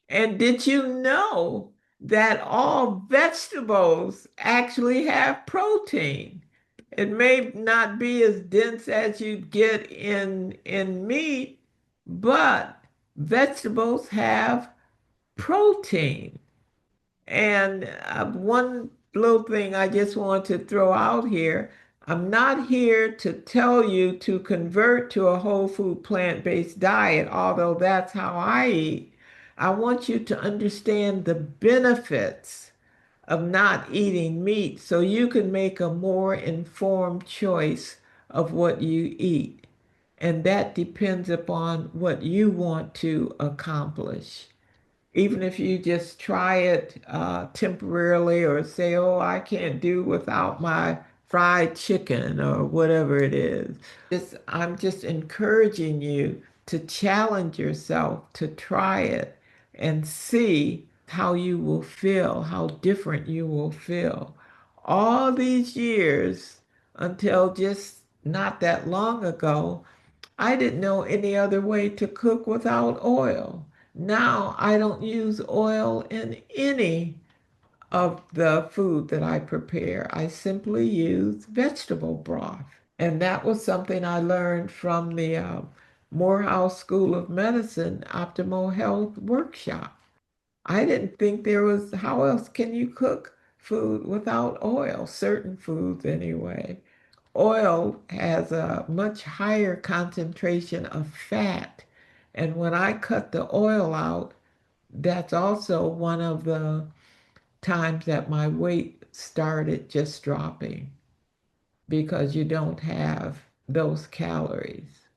And did you know that all vegetables actually have protein? It may not be as dense as you get in meat, but vegetables have protein. And one little thing I just want to throw out here, I'm not here to tell you to convert to a whole food plant-based diet, although that's how I eat. I want you to understand the benefits of not eating meat so you can make a more informed choice of what you eat. And that depends upon what you want to accomplish. Even if you just try it temporarily or say, oh, I can't do without my fried chicken or whatever it is. I'm just encouraging you to challenge yourself to try it and see how you will feel, how different you will feel. All these years until just not that long ago, I didn't know any other way to cook without oil. Now I don't use oil in any of the food that I prepare. I simply use vegetable broth. And that was something I learned from the Morehouse School of Medicine Optimal Health Workshop. I didn't think there was, how else can you cook food without oil? Certain foods, anyway. Oil has a much higher concentration of fat. And when I cut the oil out, that's also one of the times that my weight started just dropping because you don't have those calories.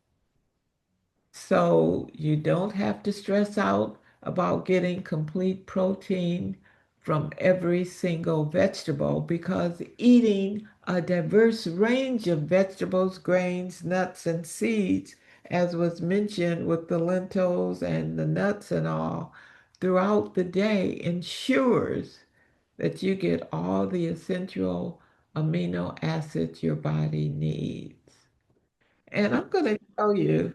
So you don't have to stress out about getting complete protein from every single vegetable because eating a diverse range of vegetables, grains, nuts, and seeds, as was mentioned with the lentils and the nuts and all, throughout the day ensures that you get all the essential amino acids your body needs. And I'm going to tell you,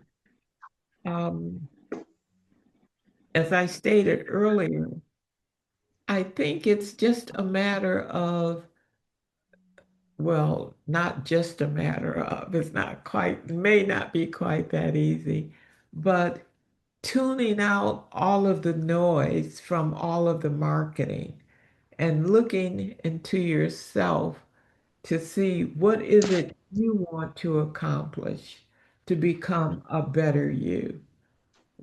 um, as I stated earlier, I think it's just a matter of, well, not just a matter of, it's not quite, may not be quite that easy, but tuning out all of the noise from all of the marketing and looking into yourself to see what is it you want to accomplish to become a better you.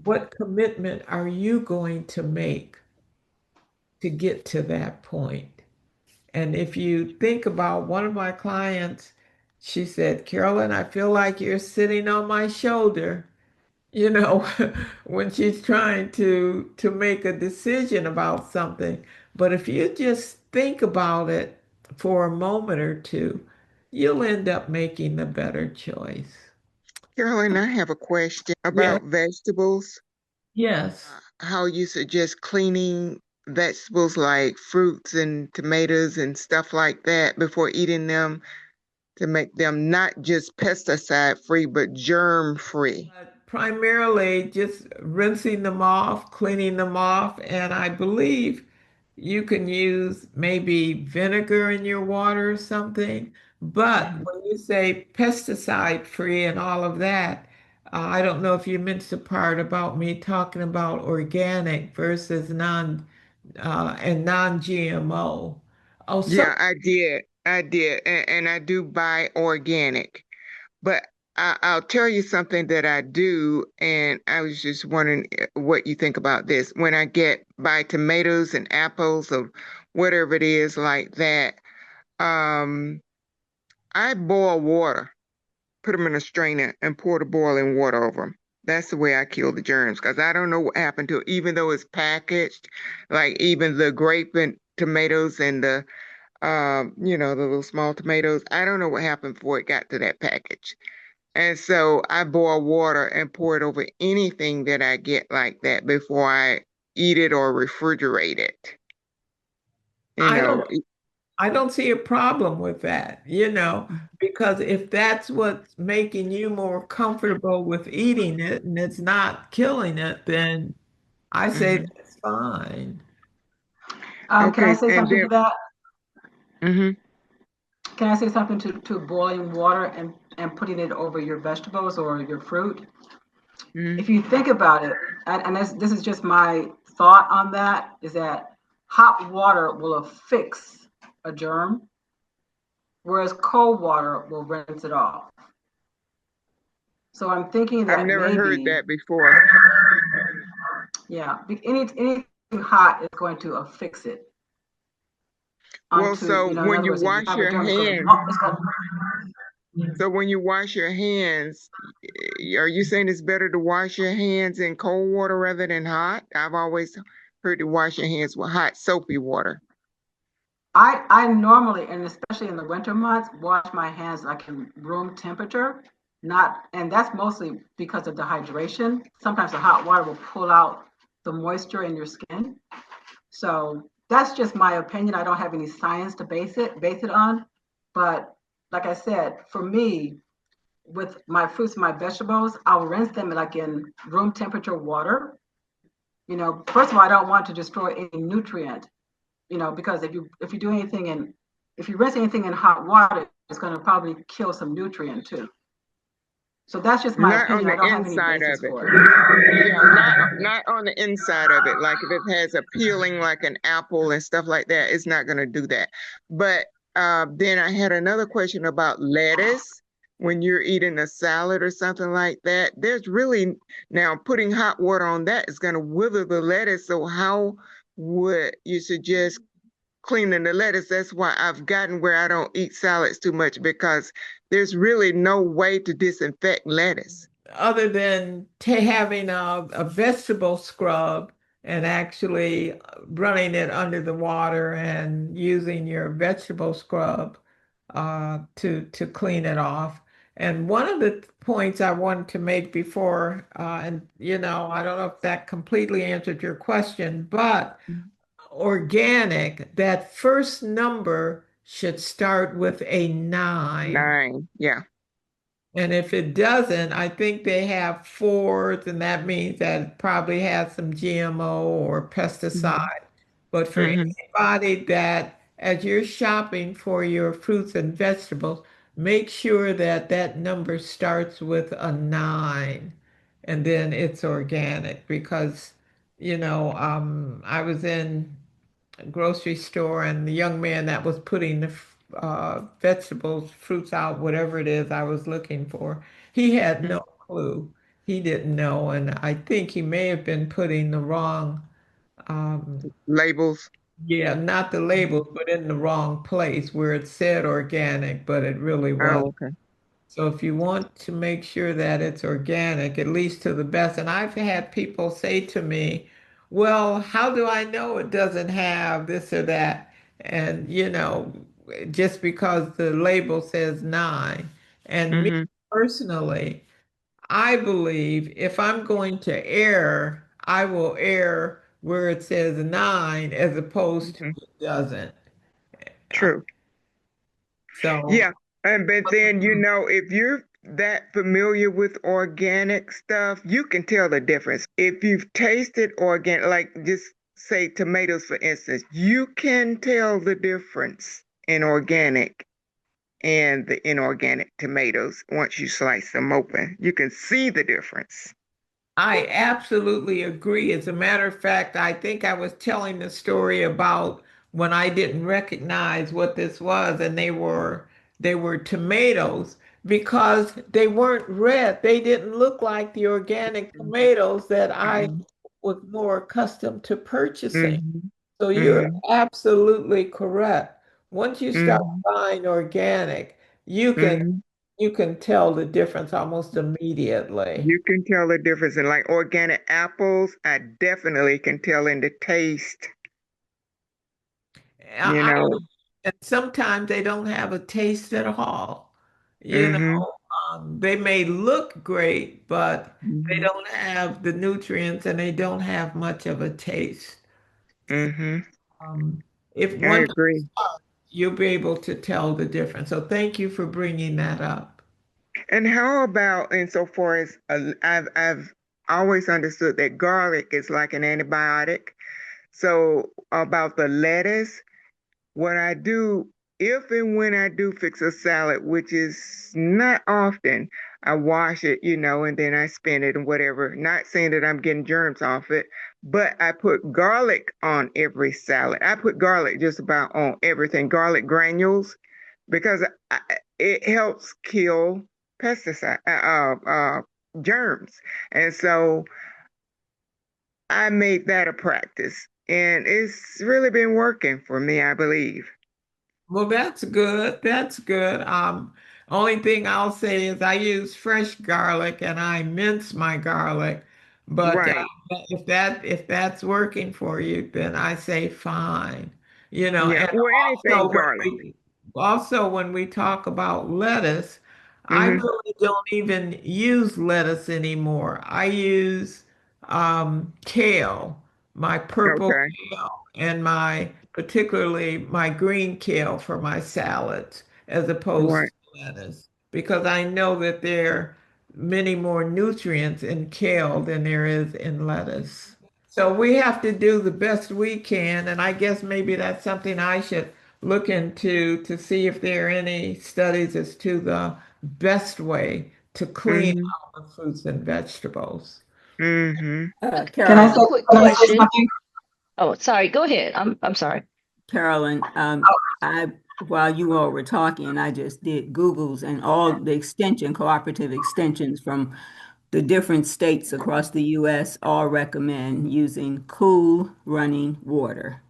What commitment are you going to make to get to that point? And if you think about one of my clients, she said, Carolyn, I feel like you're sitting on my shoulder, you know, when she's trying to make a decision about something. But if you just think about it for a moment or two, you'll end up making the better choice. Carolyn, I have a question Yeah. about vegetables. Yes. How you suggest cleaning vegetables like fruits and tomatoes and stuff like that before eating them to make them not just pesticide free, but germ free. But primarily just rinsing them off, cleaning them off, and I believe you can use maybe vinegar in your water or something. But when you say pesticide free and all of that, I don't know if you missed the part about me talking about organic versus non-GMO. Oh, some Yeah, I did. I did. And I do buy organic. But I'll tell you something that I do, and I was just wondering what you think about this. When I buy tomatoes and apples or whatever it is like that, um, I boil water, put them in a strainer, and pour the boiling water over them. That's the way I kill the germs because I don't know what happened to it, even though it's packaged, like even the grape and tomatoes and the little small tomatoes. I don't know what happened before it got to that package. And so I boil water and pour it over anything that I get like that before I eat it or refrigerate it. You I know, don't I don't see a problem with that, because if that's what's making you more comfortable with eating it and it's not killing it, then I say mhm. that's fine. Can I Okay, say and something then to that? mhm, Can I say something to boiling water and putting it over your vegetables or your fruit? mhm. If you think about it, and this is just my thought on that, is that hot water will affix a germ, whereas cold water will rinse it off. So I'm thinking I've that never heard maybe, that before. yeah, anything hot is going to affix it Well, onto, so in when other you words, if you wash have a your germ, hands, it's going so when you wash your hands, are you saying it's better to wash your hands in cold water rather than hot? I've always heard to wash your hands with hot soapy water. I normally, and especially in the winter months, wash my hands like in room temperature. Not, and that's mostly because of dehydration. Sometimes the hot water will pull out the moisture in your skin. So that's just my opinion. I don't have any science to base it on. But like I said, for me, with my fruits and my vegetables, I'll rinse them like in room temperature water. First of all, I don't want to destroy any nutrient, because if you do anything in if you rinse anything in hot water, it's going to probably kill some nutrient too. So that's just my Not on opinion. I the don't have any inside basis of it. for it. Yeah, not on the inside of it. Like if it has a peeling like an apple and stuff like that, it's not going to do that. But then I had another question about lettuce. When you're eating a salad or something like that, there's really now putting hot water on that is going to wither the lettuce. So how would you suggest cleaning the lettuce? That's why I've gotten where I don't eat salads too much because there's really no way to disinfect lettuce. Other than having a vegetable scrub and actually running it under the water and using your vegetable scrub to clean it off. And one of the points I wanted to make before, and I don't know if that completely answered your question, but organic, that first number should start with a 9. 9. Yeah. And if it doesn't, I think they have fours, and that means that it probably has some GMO or Hmm. pesticide. But for Hmm. anybody that, as you're shopping for your fruits and vegetables, make sure that that number starts with a 9 and then it's organic because, I was in grocery store and the young man that was putting the vegetables, fruits out, whatever it is I was looking for, he had no clue. He didn't know. And I think he may have been putting the wrong, um, Labels. yeah, not the labels, but in the wrong place where it said organic, but it really was. Oh, okay. So if you want to make sure that it's organic, at least to the best, and I've had people say to me, well, how do I know it doesn't have this or that? And, just because the label says 9. And me Hmm. personally, I believe if I'm going to err, I will err where it says 9 as opposed to Hmm. it doesn't. Uh, True. So, Yeah. And but then, if you're that familiar with organic stuff, you can tell the difference. If you've tasted organic, like just say tomatoes, for instance, you can tell the difference in organic and the inorganic tomatoes once you slice them open. You can see the difference. I absolutely agree. As a matter of fact, I think I was telling the story about when I didn't recognize what this was, and they were tomatoes because they weren't red. They didn't look like the organic tomatoes that I Hmm. was more accustomed to purchasing. Hmm. So you're Hmm. absolutely correct. Once you start Hmm. buying organic, you can Hmm. you can tell the difference almost immediately. You can tell the difference. In like organic apples, I definitely can tell in the taste, you I, know. and sometimes they don't have a taste at all. You Hmm. know, they may look great, but they Hmm. don't have the nutrients and they don't have much of a taste. Hmm. Um, if I once you agree. start, you'll be able to tell the difference. So thank you for bringing that up. And how about insofar as I've always understood that garlic is like an antibiotic. So about the lettuce, what I do, if and when I do fix a salad, which is not often, I wash it, and then I spin it and whatever. Not saying that I'm getting germs off it, but I put garlic on every salad. I put garlic just about on everything, garlic granules, because it helps kill pesticide germs. And so I made that a practice, and it's really been working for me, I believe. Well, that's good. That's good. Only thing I'll say is I use fresh garlic and I mince my garlic. But Right. if that's working for you, then I say fine. Yeah. And Well, anything also when garlic. we talk about lettuce, I Hmm. really don't even use lettuce anymore. I use kale, my purple Okay. kale, and particularly my green kale for my salads, as opposed Right. to lettuce, because I know that there are many more nutrients in kale than there is in lettuce. So we have to do the best we can, and I guess maybe that's something I should look into to see if there are any studies as to the best way to clean Hmm. out the fruits and vegetables. Hmm. Can I I have a say, Carolyn, quick can I say question. something? Oh, sorry. Go ahead. I'm sorry. Carolyn, I while you all were talking, I just did Googles and all the cooperative extensions from the different states across the U.S. all recommend using cool running water.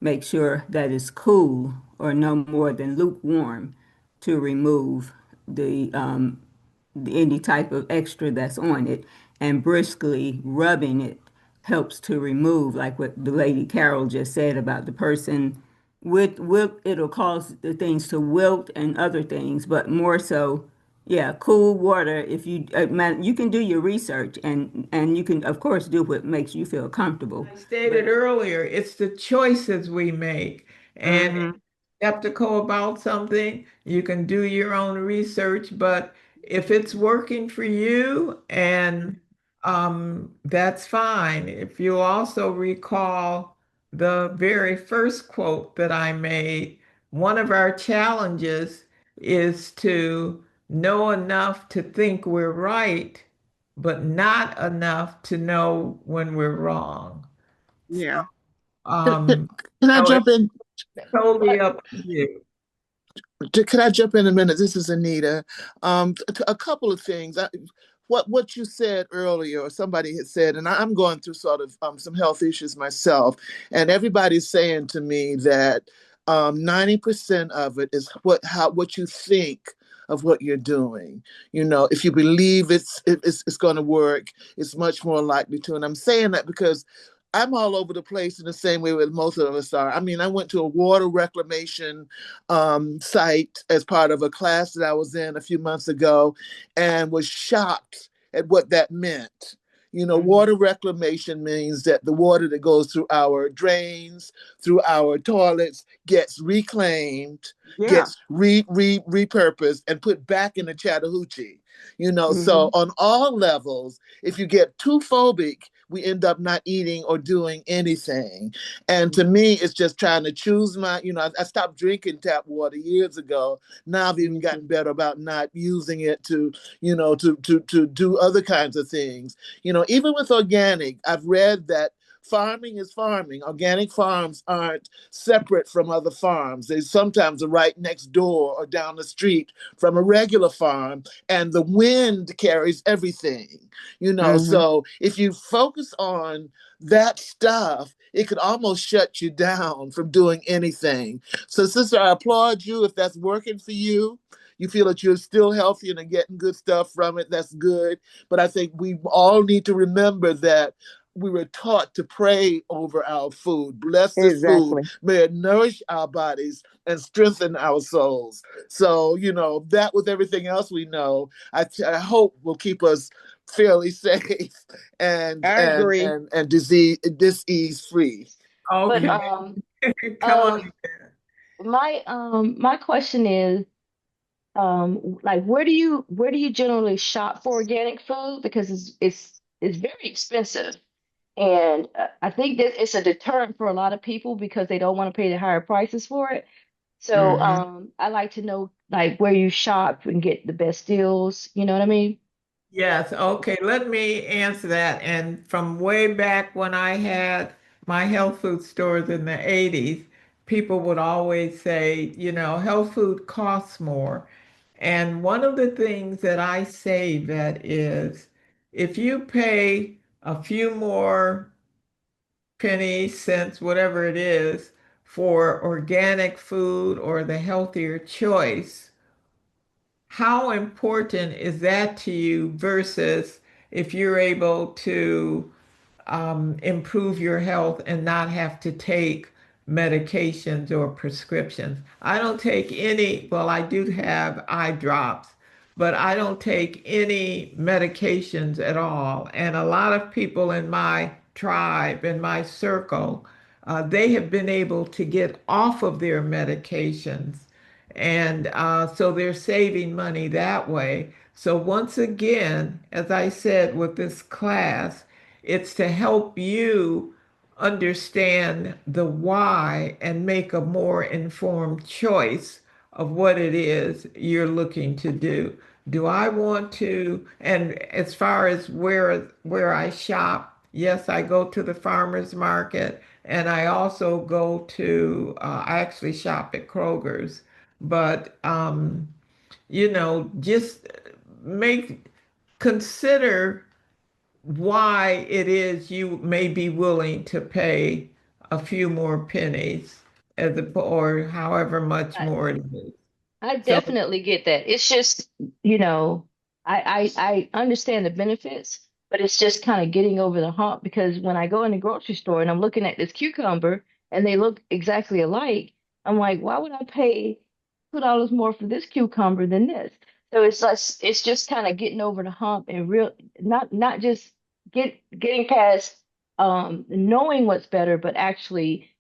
Make sure that it's cool or no more than lukewarm to remove any type of extra that's on it, and briskly rubbing it helps to remove, like what the lady Carol just said about the person with wilt, it'll cause the things to wilt and other things, but more so, yeah, cool water. If you you can do your research and you can of course do what makes you feel comfortable. I stated earlier, it's the choices we make. And if Mm-hmm. you're skeptical about something, you can do your own research. But if it's working for you, and that's fine. If you also recall the very first quote that I made, one of our challenges is to know enough to think we're right, but not enough to know when we're wrong. So, Yeah. um, Can I so it's jump in? totally But up to you. Can I jump in a minute? This is Anita. A couple of things. What you said earlier, or somebody had said, and I'm going through sort of some health issues myself, and everybody's saying to me that 90% of it is what you think of what you're doing. You know, if you believe it's going to work, it's much more likely to. And I'm saying that because I'm all over the place in the same way that most of us are. I mean, I went to a water reclamation site as part of a class that I was in a few months ago and was shocked at what that meant. You know, Mm-hmm. water reclamation means that the water that goes through our drains, through our toilets, gets reclaimed, Yeah. gets repurposed, and put back in the Chattahoochee. You know, so mhm, on all levels, if you get too phobic, we end up not eating or doing anything. And to me, it's just trying to choose I stopped drinking tap water years ago. Now I've even gotten better about not using it to do other kinds of things. You know, even with organic, I've read that farming is farming. Organic farms aren't separate from other farms. They sometimes are right next door or down the street from a regular farm, and the wind carries everything. You know, mhm. so if you focus on that stuff, it could almost shut you down from doing anything. So, sister, I applaud you if that's working for you. You feel that you're still healthy and are getting good stuff from it. That's good. But I think we all need to remember that we were taught to pray over our food. Bless this food. Exactly. May it nourish our bodies and strengthen our souls. So, you know, that with everything else we know, I hope will keep us fairly safe and I and agree. and and disease free. But Okay, come on. um my question is like where do you generally shop for organic food? Because it's very expensive. And I think that it's a deterrent for a lot of people because they don't want to pay the higher prices for it. So Mm-hmm. I like to know like where you shop and get the best deals. You know what I mean? Yes, okay, let me answer that. And from way back when I had my health food stores in the 80s, people would always say, you know, health food costs more. And one of the things that I say that is if you pay a few more pennies, cents, whatever it is, for organic food or the healthier choice, how important is that to you versus if you're able to improve your health and not have to take medications or prescriptions? I don't take any, well, I do have eye drops, but I don't take any medications at all. And a lot of people in my tribe, in my circle, they have been able to get off of their medications. And so they're saving money that way. So, once again, as I said with this class, it's to help you understand the why and make a more informed choice of what it is you're looking to do. Do I want to, and as far as where I shop, yes, I go to the farmers market and I also go to I actually shop at Kroger's, but you know, just make consider why it is you may be willing to pay a few more pennies or however much I, more it is. I So definitely get that. It's just, you know, I understand the benefits, but it's just kind of getting over the hump because when I go in the grocery store and I'm looking at this cucumber and they look exactly alike, I'm like, why would I pay $2 more for this cucumber than this? So it's like it's just kind of getting over the hump and real not just getting past knowing what's better, but actually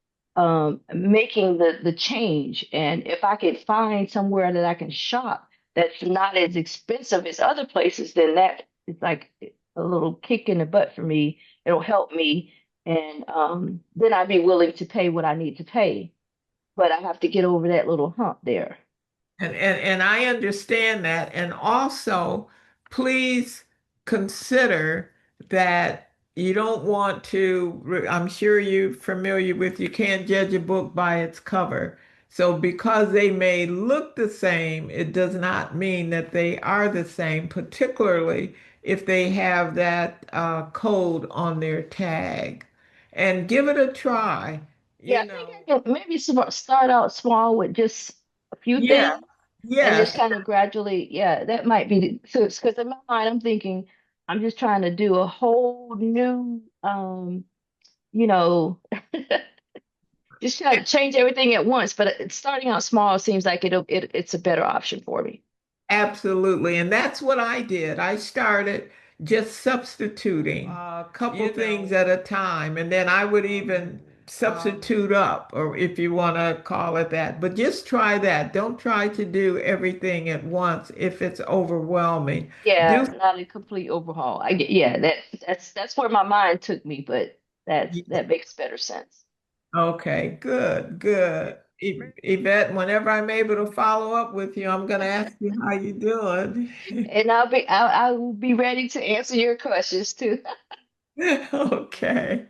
making the change. And if I could find somewhere that I can shop that's not as expensive as other places, then that is like a little kick in the butt for me. It'll help me, and then I'd be willing to pay what I need to pay. But I have to get over that little hump there. And I understand that. And also, please consider that you don't want to, I'm sure you're familiar with you can't judge a book by its cover. So because they may look the same, it does not mean that they are the same, particularly if they have that code on their tag. And give it a try, Yeah, you I think know. I can maybe start out small with just a few Yeah, things and just yes. kind of gradually, yeah, that might be so because in my mind I'm thinking I'm just trying to do a whole new you know, just try to change everything at once, but starting out small seems like it's a better option for me. Absolutely. And that's what I did. I started just substituting a couple things at a time. And then I would even substitute up, or if you want to call it that. But just try that. Don't try to do everything at once if it's overwhelming. Do Yeah, not a complete overhaul. I get, yeah, that's where my mind took me, but that makes better sense. okay, good, good. Yvette, whenever I'm able to follow up with you, I'm going to ask you how you doing. And I will be ready to answer your questions too. Okay.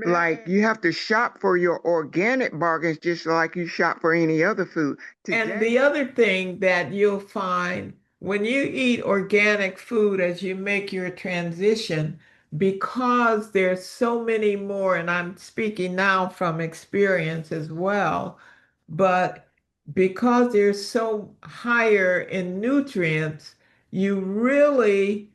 Like you have to shop for your organic bargains just like you shop for any other food. And Today, the other thing that you'll find when you eat organic food as you make your transition, because there's so many more, and I'm speaking now from experience as well, but because they're so higher in nutrients, you really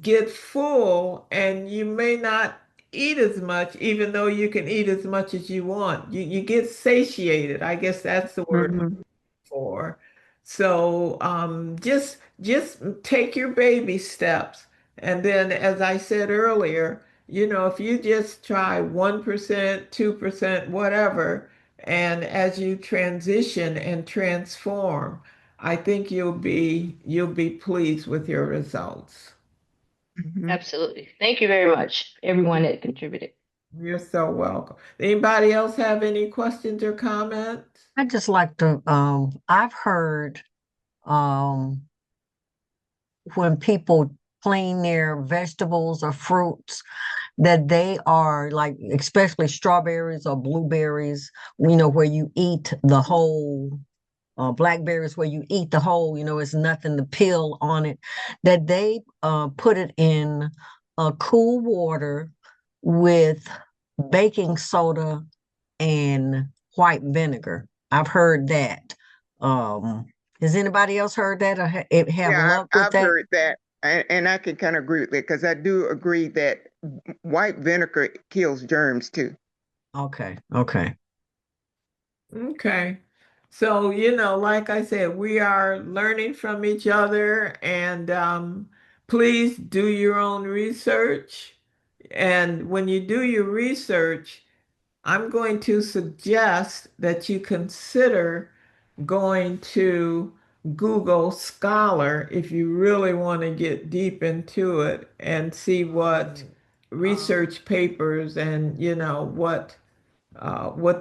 get full and you may not eat as much, even though you can eat as much as you want. You get satiated. I guess that's the word mhm. for. So just take your baby steps. And then as I said earlier, if you just try 1%, 2%, whatever, and as you transition and transform, I think you'll be pleased with your results. Mhm. Absolutely. Thank you very much, everyone that contributed. You're so welcome. Anybody else have any questions or comments? I just like to, I've heard um, when people clean their vegetables or fruits that they are like, especially strawberries or blueberries, where you eat the whole, blackberries where you eat the whole, it's nothing to peel on it, that they put it in cool water with baking soda and white vinegar. I've heard that. Um, has anybody else heard that or have Yeah, luck with I've that? heard that, and I can kind of agree with it because I do agree that white vinegar kills germs too. Okay, okay. Okay. So, like I said, we are learning from each other, and please do your own research. And when you do your research, I'm going to suggest that you consider going to Google Scholar if you really want to get deep into it and see what research papers and, what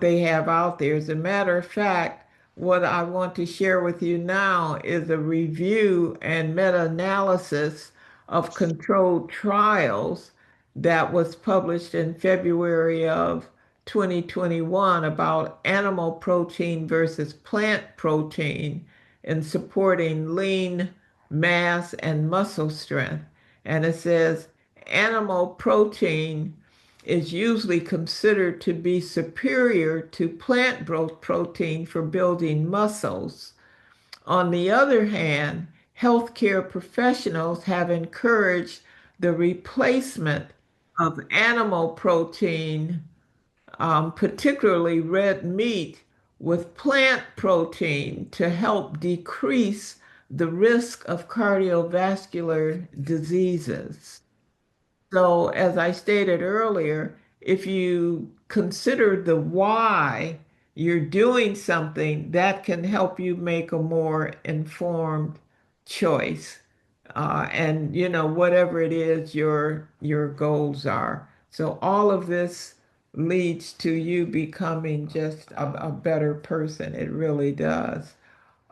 they have out there. As a matter of fact, what I want to share with you now is a review and meta-analysis of controlled trials that was published in February of 2021 about animal protein versus plant protein in supporting lean mass and muscle strength. And it says animal protein is usually considered to be superior to plant growth protein for building muscles. On the other hand, healthcare professionals have encouraged the replacement of animal protein, particularly red meat, with plant protein to help decrease the risk of cardiovascular diseases. So, as I stated earlier, if you consider the why you're doing something, that can help you make a more informed choice. And whatever it is your goals are. So all of this leads to you becoming just a better person. It really does.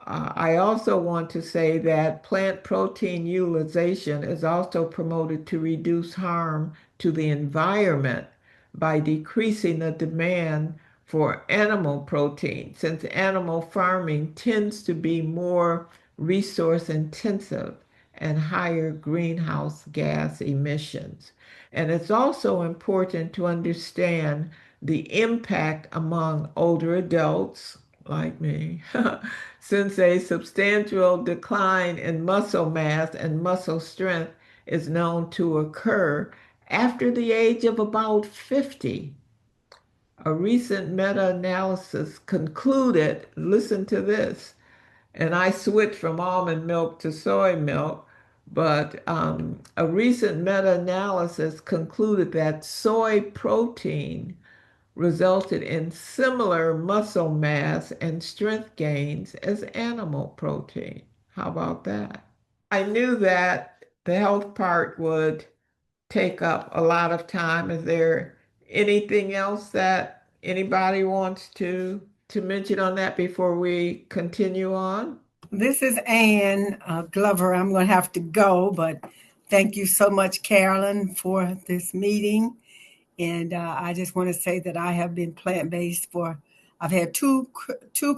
I also want to say that plant protein utilization is also promoted to reduce harm to the environment by decreasing the demand for animal protein, since animal farming tends to be more resource intensive and higher greenhouse gas emissions. And it's also important to understand the impact among older adults like me, since a substantial decline in muscle mass and muscle strength is known to occur after the age of about 50. A recent meta-analysis concluded, listen to this, and I switched from almond milk to soy milk, but a recent meta-analysis concluded that soy protein resulted in similar muscle mass and strength gains as animal protein. How about that? I knew that the health part would take up a lot of time. Is there anything else that anybody wants to mention on that before we continue on? This is Ann Glover. I'm going to have to go, but thank you so much, Carolyn, for this meeting. And I just want to say that I have been plant-based I've had two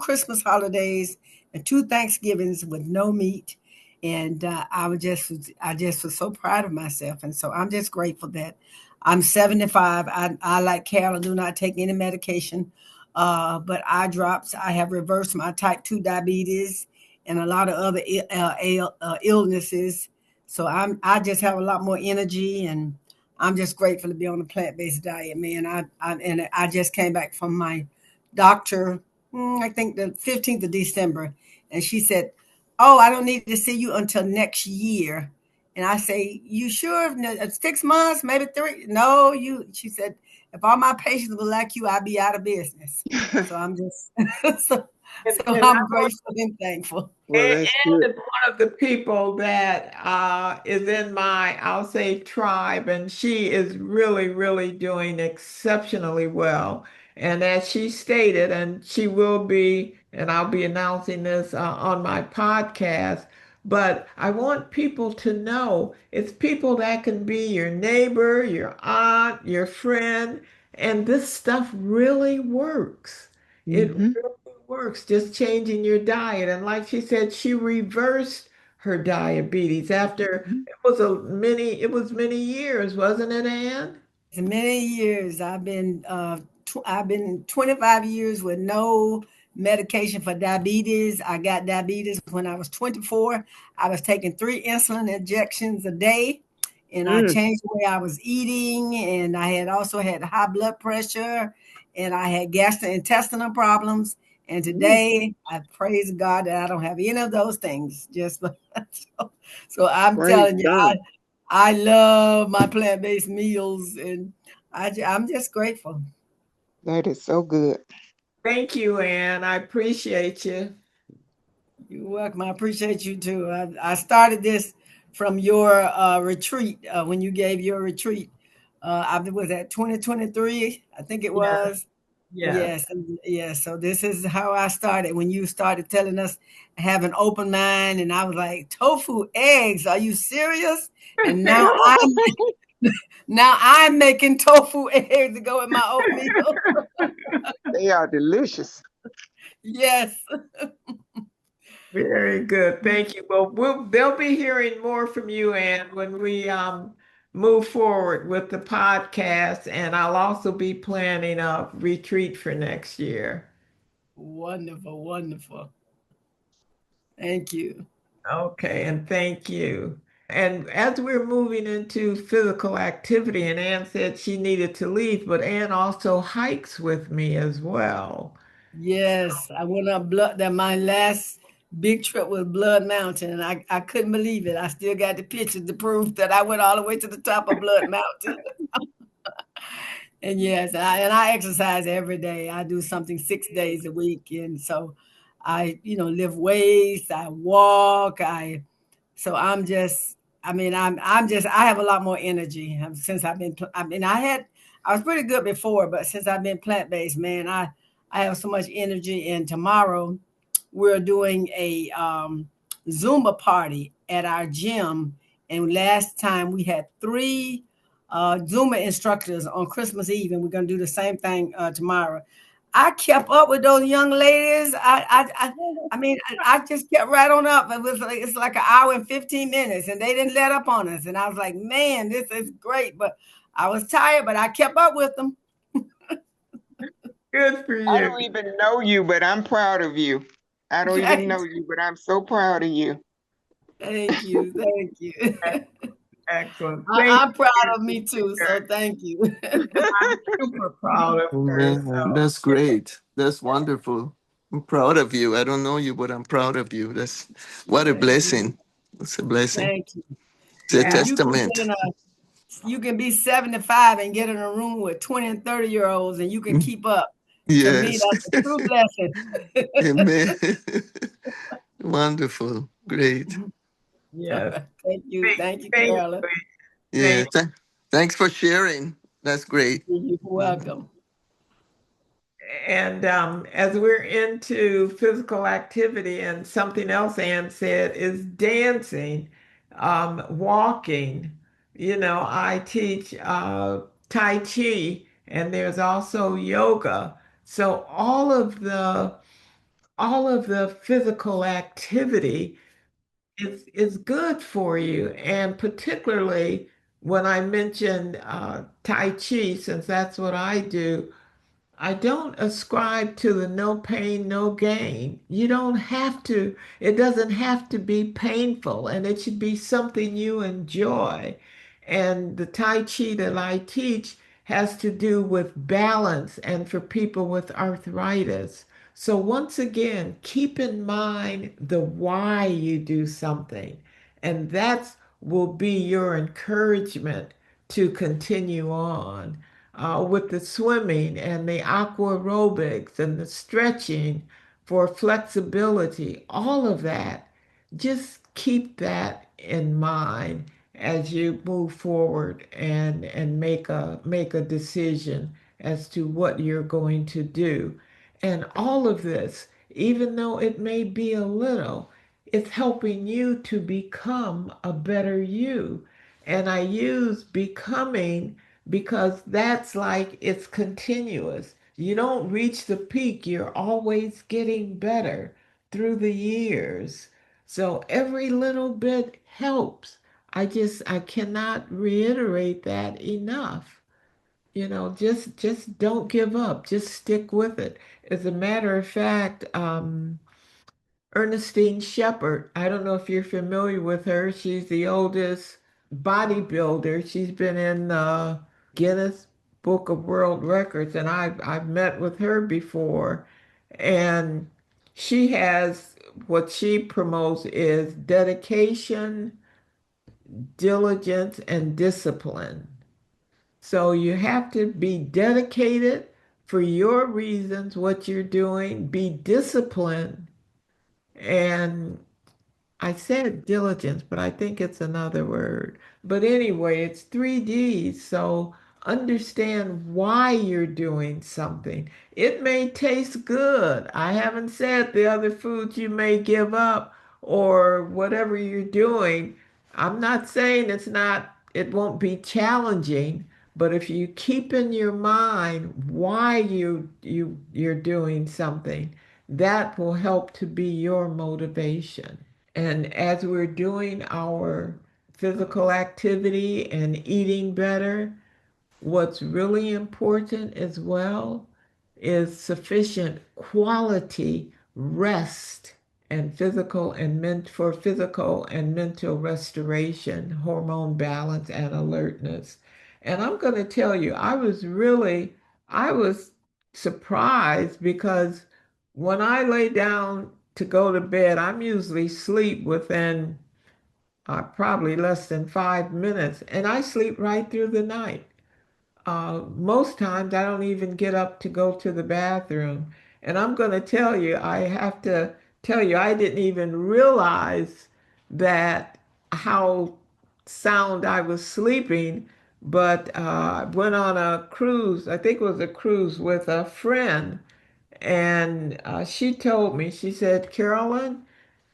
Christmas holidays and two Thanksgivings with no meat. And I just was so proud of myself. And so I'm just grateful that I'm 75. I like Carolyn, do not take any medication, but eye drops. I have reversed my type 2 diabetes and a lot of other illnesses. So I just have a lot more energy, and I'm just grateful to be on a plant-based diet, man. I just came back from my doctor, I think the 15th of December, and she said, "Oh, I don't need to see you until next year." And I say, "You sure? 6 months, maybe 3?" "No, you." She said, "If all my patients were like you, I'd be out of business." So I'm just so, And, so and I'm grateful and thankful. Well, that's good. Is one of the people that is in my, I'll say, tribe, and she is really, really doing exceptionally well. And as she stated, and she will be, and I'll be announcing this on my podcast, but I want people to know it's people that can be your neighbor, your aunt, your friend, and this stuff really works. It Hmm. really works, just changing your diet. And like she said, she reversed her diabetes after it was many years, wasn't it, Anne? Many years. I've been 25 years with no medication for diabetes. I got diabetes when I was 24. I was taking 3 insulin injections a day, and I Mm. changed the way I was eating. And I had also had high blood pressure, and I had gastrointestinal problems. And Mm. today, I praise God that I don't have any of those things. Just so I'm Praise telling you, God. I love my plant-based meals, and I'm just grateful. That is so good. Thank you, Anne. I appreciate you. You're welcome. I appreciate you too. I started this from your retreat when you gave your retreat. I was at 2023, I think it Yeah, was. yes. Yes, yes. So this is how I started. When you started telling us have an open mind, and I was like, tofu eggs? Are you serious? And now I'm making tofu eggs to go with my oatmeal. They are delicious. Yes. Very good. Thank you. Well, they'll be hearing more from you, Anne, when we move forward with the podcast, and I'll also be planning a retreat for next year. Wonderful, wonderful. Thank you. Okay, and thank you. And as we're moving into physical activity, and Ann said she needed to leave, but Ann also hikes with me as well. Yes, I went up blood that my last big trip was Blood Mountain, and I couldn't believe it. I still got the pictures to prove that I went all the way to the top of Blood Mountain. And yes, I exercise every day. I do something 6 days a week, and so I, lift weights. I walk. So I'm just, I have a lot more energy since I've been. I was pretty good before, but since I've been plant based, man, I have so much energy. And tomorrow, we're doing a Zumba party at our gym, and last time we had three Zumba instructors on Christmas Eve, and we're going to do the same thing tomorrow. I kept up with those young ladies. I just kept right on up. It's like an hour and 15 minutes, and they didn't let up on us. And I was like, man, this is great. But I was tired, but I kept up with them. Good for I you. don't even know you, but I'm proud of you. I don't even know you, but I'm so proud of you. Thank you, thank you. Excellent. I'm proud of me too, so thank you. I'm super proud of her. Man, that's great. That's wonderful. I'm proud of you. I don't know you, but I'm proud of you. That's what a blessing. It's a blessing. Thank you. It's a Yeah. testament. You can be 75 and get in a room with 20 and 30-year-olds and you can keep up. To me, Yes. that's a true blessing. Amen. Wonderful. Great. Yes. Thank you. Thank you, Thank Carolyn. Yeah. Thanks for sharing. That's great. You're welcome. And as we're into physical activity, and something else Ann said is dancing, walking. I teach Tai Chi, and there's also yoga. So all of the physical activity is good for you, and particularly when I mentioned Tai Chi, since that's what I do. I don't ascribe to the no pain, no gain. You don't have to, it doesn't have to be painful, and it should be something you enjoy. And the Tai Chi that I teach has to do with balance and for people with arthritis. So, once again, keep in mind the why you do something, and that will be your encouragement to continue on with the swimming and the aqua aerobics and the stretching for flexibility, all of that. Just keep that in mind as you move forward and make a decision as to what you're going to do. And all of this, even though it may be a little, it's helping you to become a better you. And I use becoming because that's like it's continuous. You don't reach the peak, you're always getting better through the years. So every little bit helps. I cannot reiterate that enough. Just don't give up. Just stick with it. As a matter of fact, Ernestine Shepherd. I don't know if you're familiar with her. She's the oldest bodybuilder. She's been in the Guinness Book of World Records, and I've met with her before. And she has what she promotes is dedication, diligence, and discipline. So you have to be dedicated for your reasons, what you're doing, be disciplined, and I said diligence, but I think it's another word. But anyway, it's 3Ds. So understand why you're doing something. It may taste good. I haven't said the other foods you may give up or whatever you're doing. I'm not saying it won't be challenging, but if you keep in your mind why you're doing something, that will help to be your motivation. And as we're doing our physical activity and eating better, what's really important as well is sufficient quality rest and physical and mental restoration, hormone balance, and alertness. And I'm going to tell you, I was surprised because when I lay down to go to bed, I'm usually sleep within probably less than 5 minutes, and I sleep right through the night. Most times I don't even get up to go to the bathroom. And I'm going to tell you, I have to tell you, I didn't even realize that how sound I was sleeping. But I went on a cruise, I think it was a cruise with a friend. And she told me, she said, Carolyn,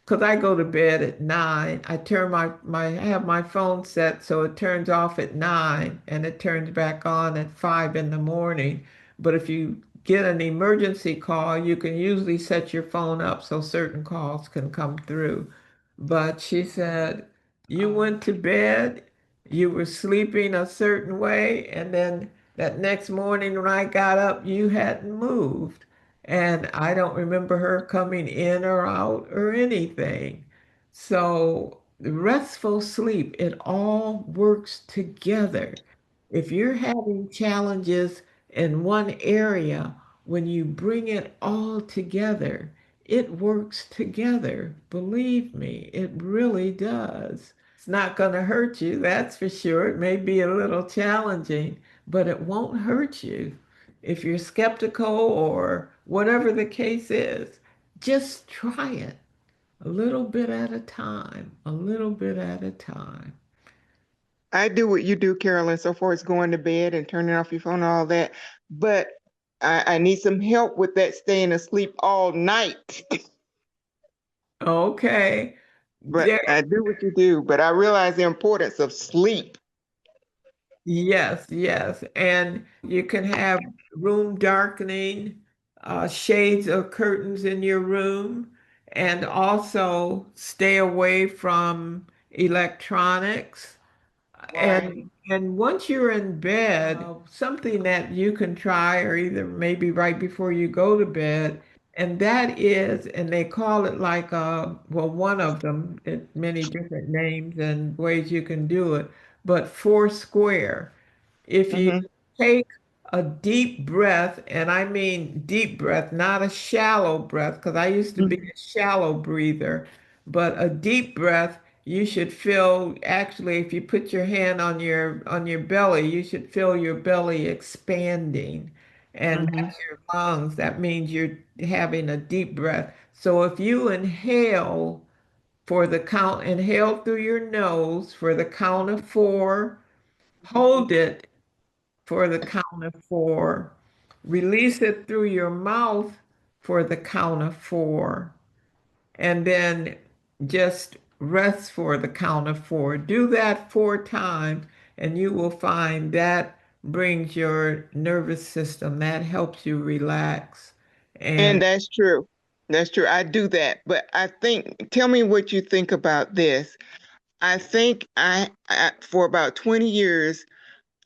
because I go to bed at 9. I turn I have my phone set so it turns off at 9 and it turns back on at 5 in the morning. But if you get an emergency call, you can usually set your phone up so certain calls can come through. But she said, you went to bed, you were sleeping a certain way, and then that next morning when I got up, you hadn't moved. And I don't remember her coming in or out or anything. So, restful sleep, it all works together. If you're having challenges in one area, when you bring it all together, it works together. Believe me, it really does. It's not going to hurt you, that's for sure. It may be a little challenging, but it won't hurt you. If you're skeptical or whatever the case is, just try it a little bit at a time, a little bit at a time. I do what you do, Carolyn, so far as going to bed and turning off your phone and all that. But I need some help with that staying asleep all night. Okay. But There, I do what you do, but I realize the importance of sleep. yes, yes. And you can have room darkening, shades or curtains in your room, and also stay away from electronics. Right. And once you're in bed, something that you can try, or either maybe right before you go to bed, and that is, and they call it like well, one of them, many different names and ways you can do it, but four square. If you Mm-hmm. take a deep breath, and I mean deep breath, not a shallow breath, because I used to be a shallow breather, but a deep breath, you should feel actually if you put your hand on your belly, you should feel your belly expanding. And Mm-hmm. that's your lungs. That means you're having a deep breath. So if you inhale for the count, inhale through your nose for the count of 4, hold it for the count of 4. Release it through your mouth for the count of 4. And then just rest for the count of 4. Do that 4 times, and you will find that brings your nervous system, that helps you relax. And And that's true. That's true. I do that. But I think, tell me what you think about this. I think for about 20 years,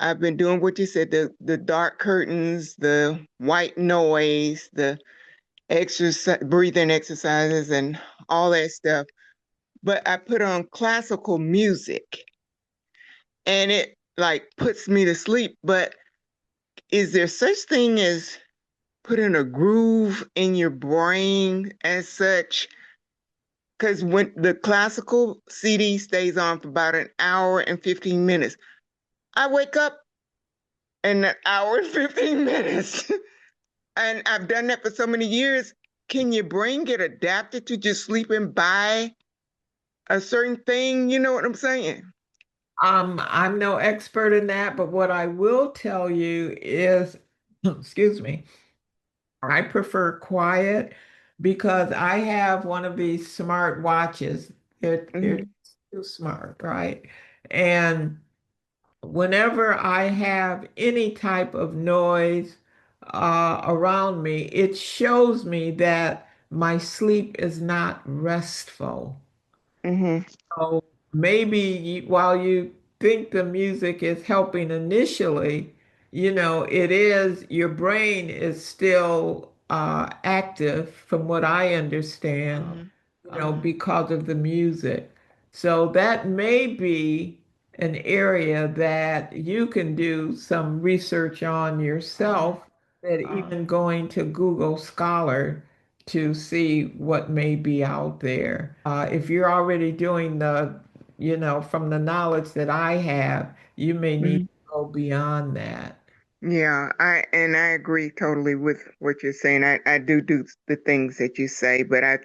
I've been doing what you said, the dark curtains, the white noise, the exercise, breathing exercises and all that stuff. But I put on classical music and it like puts me to sleep. But is there such thing as putting a groove in your brain as such? Because when the classical CD stays on for about an hour and 15 minutes, I wake up in an hour and 15 minutes. And I've done that for so many years. Can your brain get adapted to just sleeping by a certain thing? You know what I'm saying? I'm no expert in that, but what I will tell you is, excuse me, I prefer quiet because I have one of these smart watches. They're Hmm. too smart, right? And whenever I have any type of noise around me, it shows me that my sleep is not restful. Hmm. So maybe while you think the music is helping initially, it is your brain is still active from what I understand. Hmm. because of the music. So that may be an area that you can do some research on yourself, that even going to Google Scholar to see what may be out there. If you're already doing from the knowledge that I have, you may need Mm. to go beyond that. Yeah, I agree totally with what you're saying. I do the things that you say, but I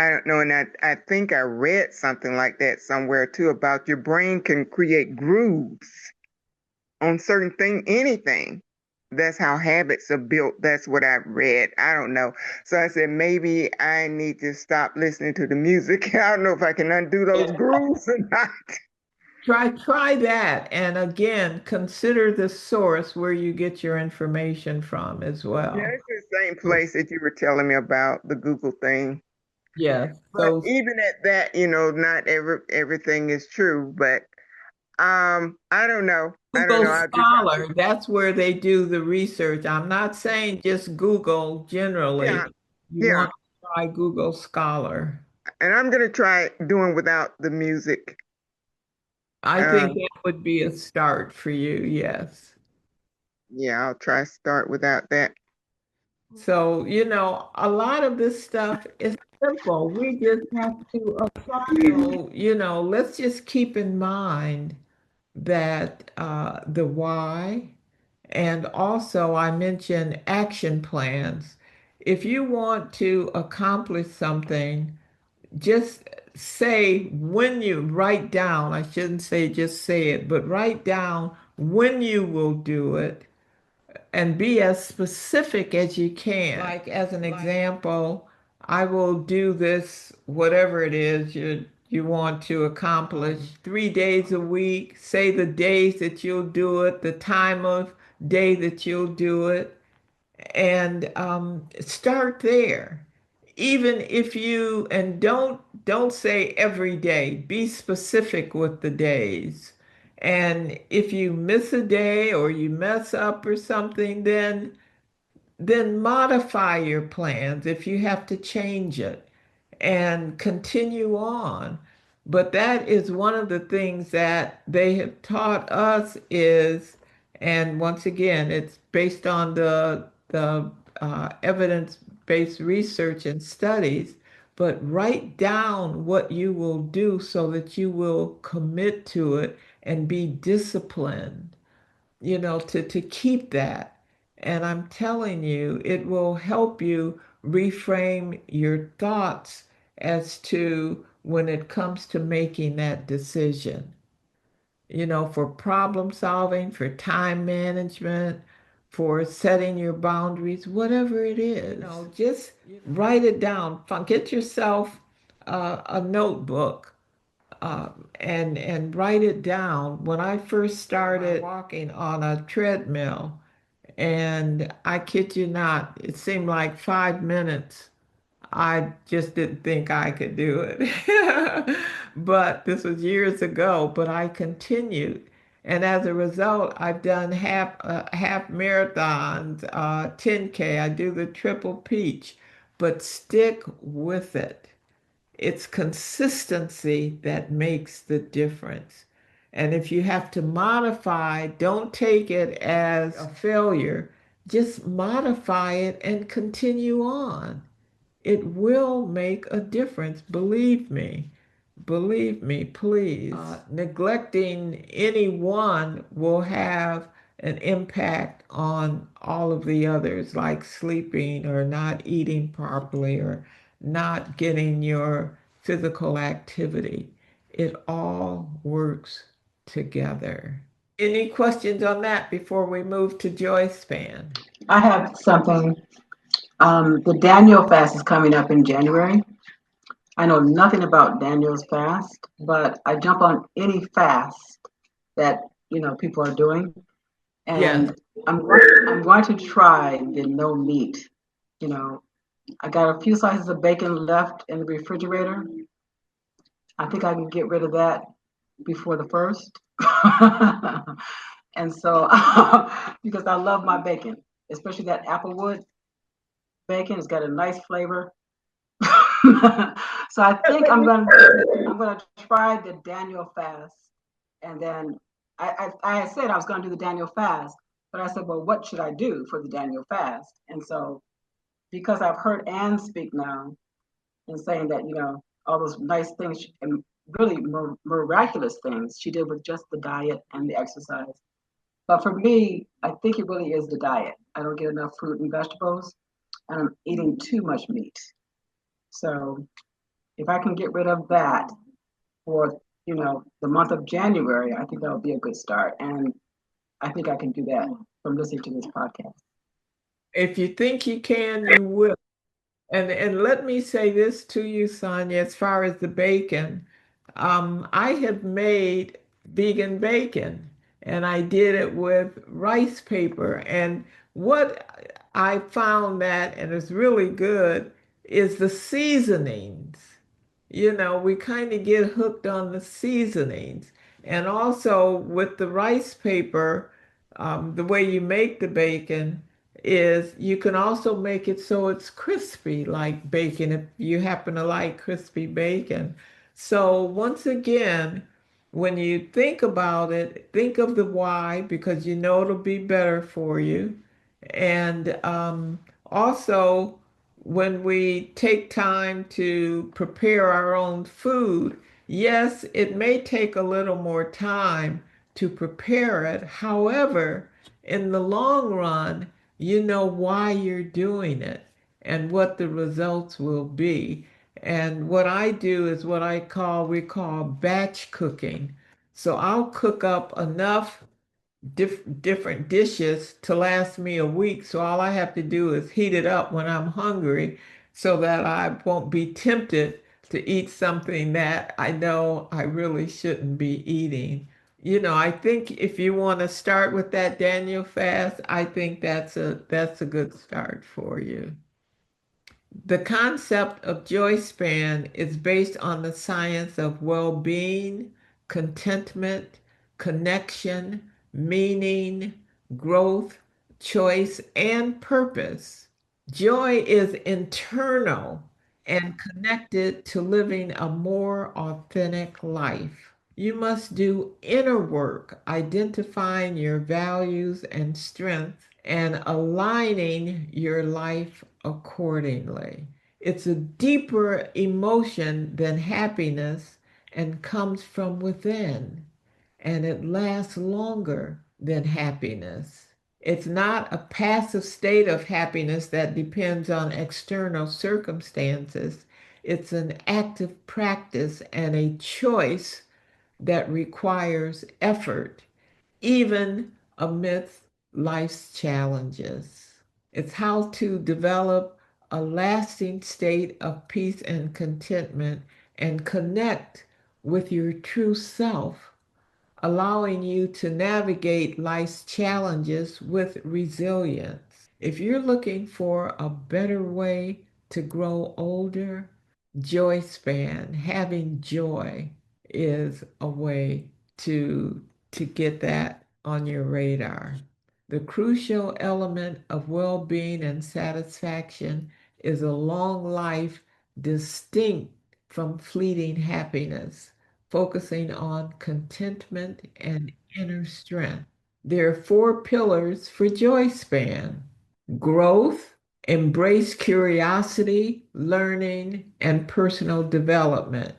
don't know, and I think I read something like that somewhere too about your brain can create grooves on certain anything. That's how habits are built. That's what I read. I don't know. So I said maybe I need to stop listening to the music. I don't know if I can undo those grooves or not. Try that. And again, consider the source where you get your information from as Yeah, well. it's the same place that you were telling me about the Google thing. Yes. But So even at that, not everything is true. But I don't know. I don't Google know. I just have to. Scholar, that's where they do the research. I'm not saying just Google Yeah, generally. You yeah. want to try Google Scholar. And I'm gonna try doing without the music. I think Um, that would be a start for you, yes. yeah, I'll try start without that. So, a lot of this stuff is simple. We just have to apply it. So, let's just keep in mind that the why, and also I mentioned action plans. If you want to accomplish something, just say when you write down, I shouldn't say just say it, but write down when you will do it and be as specific as you can. Like, as an example, I will do this, whatever it is you want to accomplish, 3 days a week. Say the days that you'll do it, the time of day that you'll do it, and start there. Even if you and don't say every day. Be specific with the days. And if you miss a day or you mess up or something, then modify your plans if you have to change it and continue on. But that is one of the things that they have taught us is, and once again, it's based on the evidence-based research and studies, but write down what you will do so that you will commit to it and be disciplined, to keep that. And I'm telling you, it will help you reframe your thoughts as to when it comes to making that decision, for problem solving, for time management, for setting your boundaries, whatever it is. Just write it down. Get yourself a notebook, and write it down. When I first started walking on a treadmill, and I kid you not, it seemed like 5 minutes. I just didn't think I could do it. But this was years ago, but I continued. And as a result, I've done half marathons, 10K. I do the Triple Peach, but stick with it. It's consistency that makes the difference. And if you have to modify, don't take it as a failure. Just modify it and continue on. It will make a difference, believe me. Believe me, please. Neglecting any one will have an impact on all of the others, like sleeping or not eating properly or not getting your physical activity. It all works together. Any questions on that before we move to Joy Span? I have something. The Daniel fast is coming up in January. I know nothing about Daniel's fast, but I jump on any fast that people are doing, Yes. and I'm going to try the no meat. You know, I got a few slices of bacon left in the refrigerator. I think I can get rid of that before the first. And so, because I love my bacon, especially that applewood bacon, it's got a nice flavor. So I think I'm gonna try the Daniel fast, and then I said I was gonna do the Daniel fast, but I said, well, what should I do for the Daniel fast? And so because I've heard Ann speak now and saying that all those nice things and really miraculous things she did with just the diet and the exercise. But for me, I think it really is the diet. I don't get enough fruit and vegetables, and I'm eating too much meat. So if I can get rid of that for the month of January, I think that would be a good start. And I think I can do that from listening to this podcast. If you think you can, you will. And let me say this to you, Sonia, as far as the bacon, I have made vegan bacon and I did it with rice paper. And what I found that, and it's really good, is the seasonings. We kind of get hooked on the seasonings. And also with the rice paper, the way you make the bacon is you can also make it so it's crispy like bacon if you happen to like crispy bacon. So once again, when you think about it, think of the why because you know it'll be better for you. And also, when we take time to prepare our own food, yes, it may take a little more time to prepare it. However, in the long run, you know why you're doing it and what the results will be. And what I do is what we call batch cooking. So I'll cook up enough different dishes to last me a week. So all I have to do is heat it up when I'm hungry so that I won't be tempted to eat something that I know I really shouldn't be eating. I think if you want to start with that Daniel fast, I think that's a good start for you. The concept of joy span is based on the science of well-being, contentment, connection, meaning, growth, choice, and purpose. Joy is internal and connected to living a more authentic life. You must do inner work, identifying your values and strengths and aligning your life accordingly. It's a deeper emotion than happiness and comes from within, and it lasts longer than happiness. It's not a passive state of happiness that depends on external circumstances. It's an active practice and a choice that requires effort, even amidst life's challenges. It's how to develop a lasting state of peace and contentment and connect with your true self, allowing you to navigate life's challenges with resilience. If you're looking for a better way to grow older, joy span, having joy is a way to get that on your radar. The crucial element of well-being and satisfaction is a long life distinct from fleeting happiness, focusing on contentment and inner strength. There are four pillars for joy span: growth, embrace curiosity, learning, and personal development.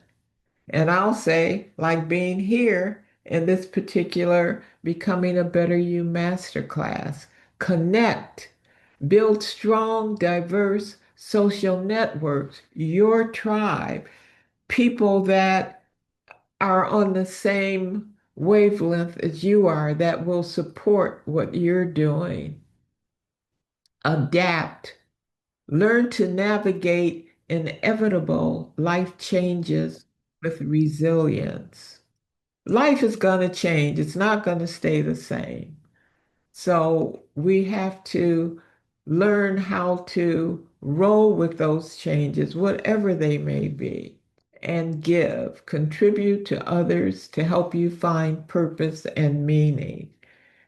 And I'll say, like being here in this particular Becoming a Better You Masterclass, connect, build strong, diverse social networks, your tribe, people that are on the same wavelength as you are that will support what you're doing. Adapt, learn to navigate inevitable life changes with resilience. Life is going to change, it's not going to stay the same. So we have to learn how to roll with those changes, whatever they may be, and contribute to others to help you find purpose and meaning.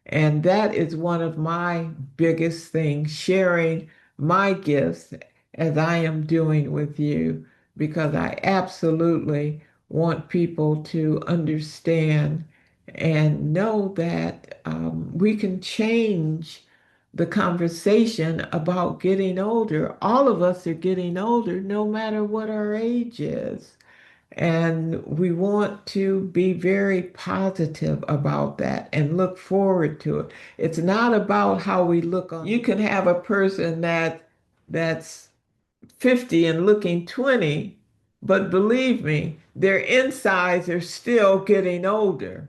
And that is one of my biggest things, sharing my gifts as I am doing with you because I absolutely want people to understand and know that we can change the conversation about getting older. All of us are getting older, no matter what our age is. And we want to be very positive about that and look forward to it. It's not about how we look on. You can have a person that's 50 and looking 20, but believe me, their insides are still getting older.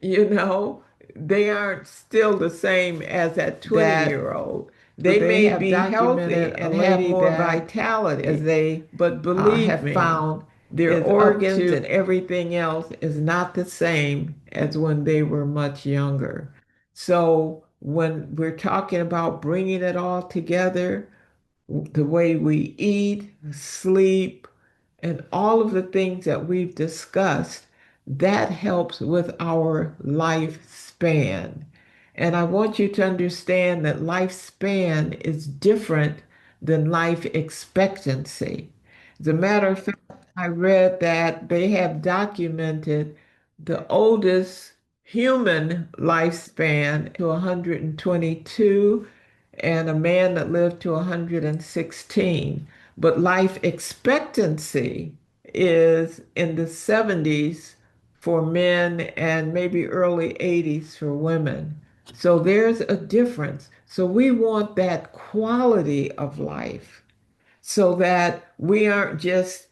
You know, they aren't still the same as that 20-year-old. They may have be healthy and have more vitality as they, but believe have me, found their organs and everything else is not the same as when they were much younger. So when we're talking about bringing it all together, the way we eat, sleep, and all of the things that we've discussed, that helps with our lifespan. And I want you to understand that lifespan is different than life expectancy. As a matter of fact, I read that they have documented the oldest human lifespan to 122 and a man that lived to 116. But life expectancy is in the 70s for men and maybe early 80s for women. So there's a difference. So we want that quality of life so that we aren't just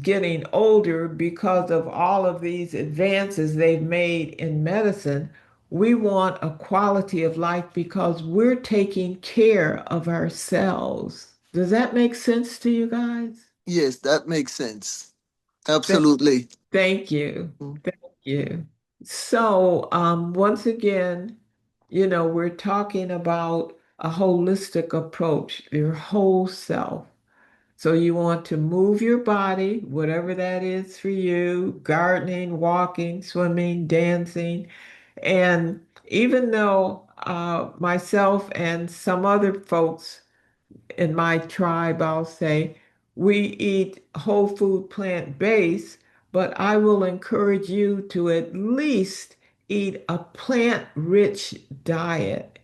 getting older because of all of these advances they've made in medicine. We want a quality of life because we're taking care of ourselves. Does that make sense to you guys? Yes, that makes sense. Absolutely. Thank you. Thank you. So, once again, we're talking about a holistic approach, your whole self. So you want to move your body, whatever that is for you, gardening, walking, swimming, dancing. And even though myself and some other folks in my tribe, I'll say, we eat whole food plant-based, but I will encourage you to at least eat a plant-rich diet.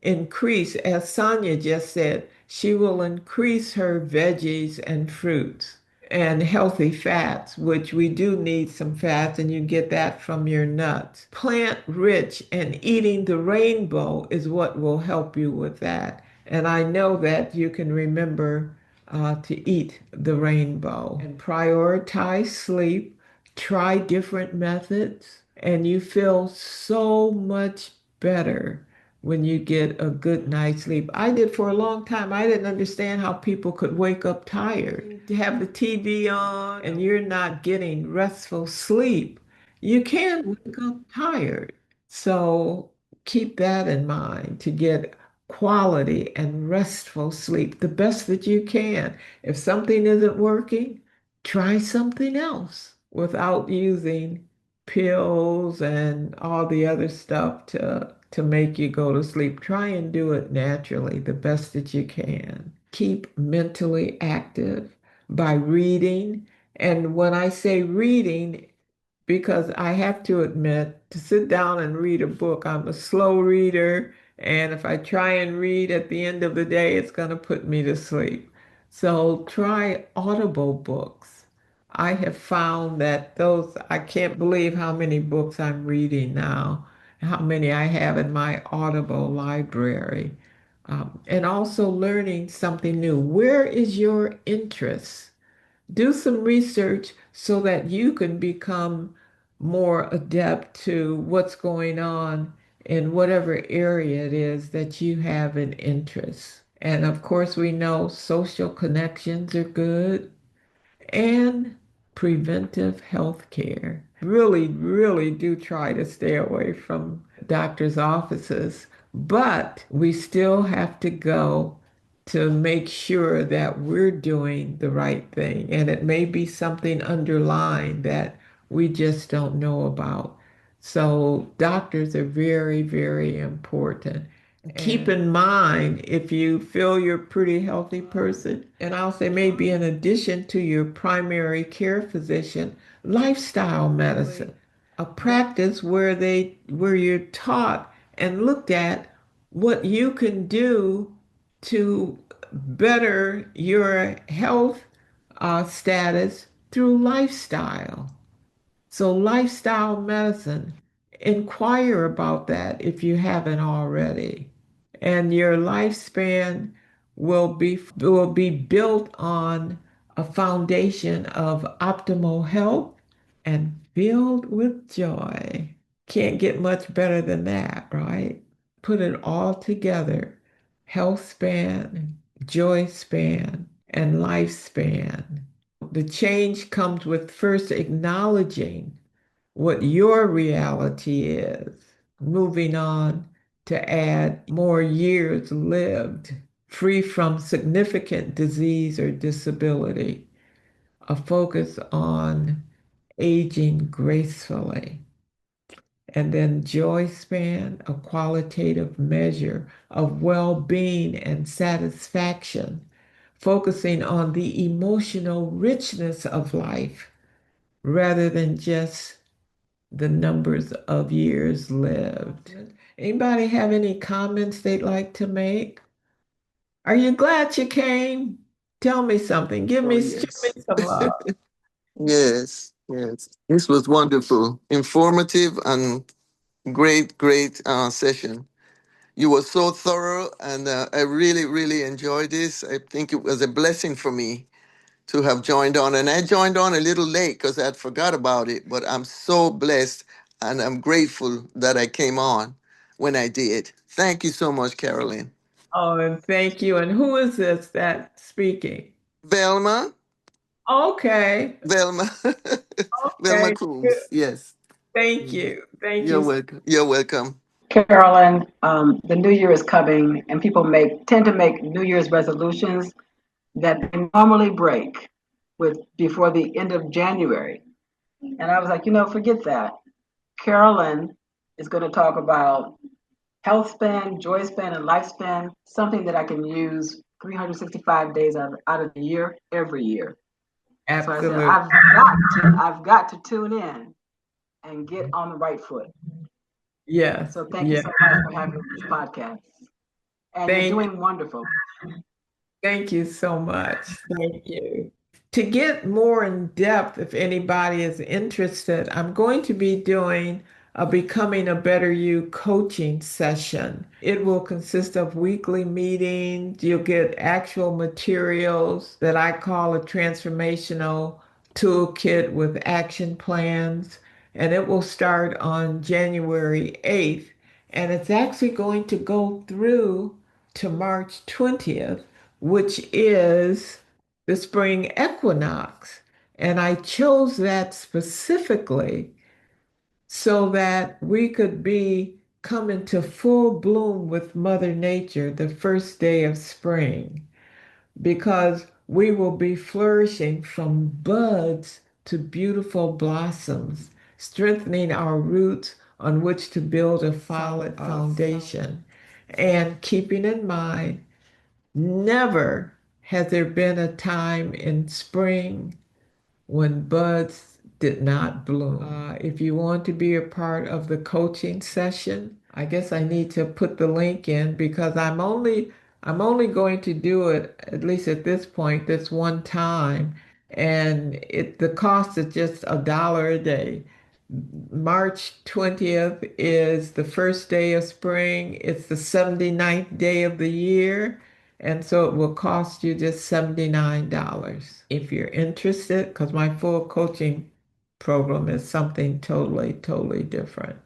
Increase, as Sonia just said, she will increase her veggies and fruits and healthy fats, which we do need some fats, and you get that from your nuts. Plant rich and eating the rainbow is what will help you with that. And I know that you can remember to eat the rainbow and prioritize sleep, try different methods, and you feel so much better when you get a good night's sleep. I did for a long time. I didn't understand how people could wake up tired. To have the TV on and you're not getting restful sleep, you can wake up tired. So keep that in mind to get quality and restful sleep the best that you can. If something isn't working, try something else without using pills and all the other stuff to make you go to sleep. Try and do it naturally, the best that you can. Keep mentally active by reading. And when I say reading, because I have to admit, to sit down and read a book, I'm a slow reader, and if I try and read at the end of the day, it's going to put me to sleep. So try audible books. I have found that those, I can't believe how many books I'm reading now, how many I have in my Audible library. And also learning something new. Where is your interest? Do some research so that you can become more adept to what's going on in whatever area it is that you have an interest. And of course, we know social connections are good and preventive health care. Really, really do try to stay away from doctor's offices, but we still have to go to make sure that we're doing the right thing. And it may be something underlying that we just don't know about. So doctors are very, very important. Keep in mind, if you feel you're a pretty healthy person, and I'll say maybe in addition to your primary care physician, lifestyle medicine, a practice where you're taught and looked at what you can do to better your health status through lifestyle. So, lifestyle medicine, inquire about that if you haven't already. And your lifespan will be built on a foundation of optimal health and filled with joy. Can't get much better than that, right? Put it all together. Health span, joy span, and lifespan. The change comes with first acknowledging what your reality is, moving on to add more years lived, free from significant disease or disability, a focus on aging gracefully. And then joy span, a qualitative measure of well being and satisfaction, focusing on the emotional richness of life rather than just the numbers of years lived. Anybody have any comments they'd like to make? Are you glad you came? Tell me something. Give Oh, me, show yes. me some love. Yes, yes. This was wonderful, informative, and great, great session. You were so thorough, and I really, really enjoyed this. I think it was a blessing for me to have joined on. And I joined on a little late because I'd forgot about it, but I'm so blessed and I'm grateful that I came on when I did. Thank you so much, Carolyn. Oh, and thank you. And who is this that's speaking? Velma, Okay. Velma, Velma Okay. Cruz. Yes. Thank you. Thank You're you. welcome. You're welcome. Carolyn, the new year is coming, and people tend to make New Year's resolutions that they normally break with before the end of January. And I was like, forget that. Carolyn is going to talk about health span, joy span, and lifespan, something that I can use 365 days out of the year, every year. So I said, Absolutely. I've got to tune in and get on the right foot. Yes. So thank you Yes. so much for having this podcast. And you're Thank doing wonderful. Thank you so much. Thank you. To get more in depth, if anybody is interested, I'm going to be doing a Becoming a Better You coaching session. It will consist of weekly meetings. You'll get actual materials that I call a transformational toolkit with action plans. And it will start on January 8th. And it's actually going to go through to March 20th, which is the spring equinox. And I chose that specifically so that we could be come into full bloom with Mother Nature the first day of spring, because we will be flourishing from buds to beautiful blossoms, strengthening our roots on which to build a solid foundation, and keeping in mind never has there been a time in spring when buds did not bloom. If you want to be a part of the coaching session, I guess I need to put the link in because I'm only going to do it, at least at this point, this one time. And the cost is just $1 a day. March 20th is the first day of spring. It's the 79th day of the year. And so it will cost you just $79. If you're interested, because my full coaching program is something totally, totally different.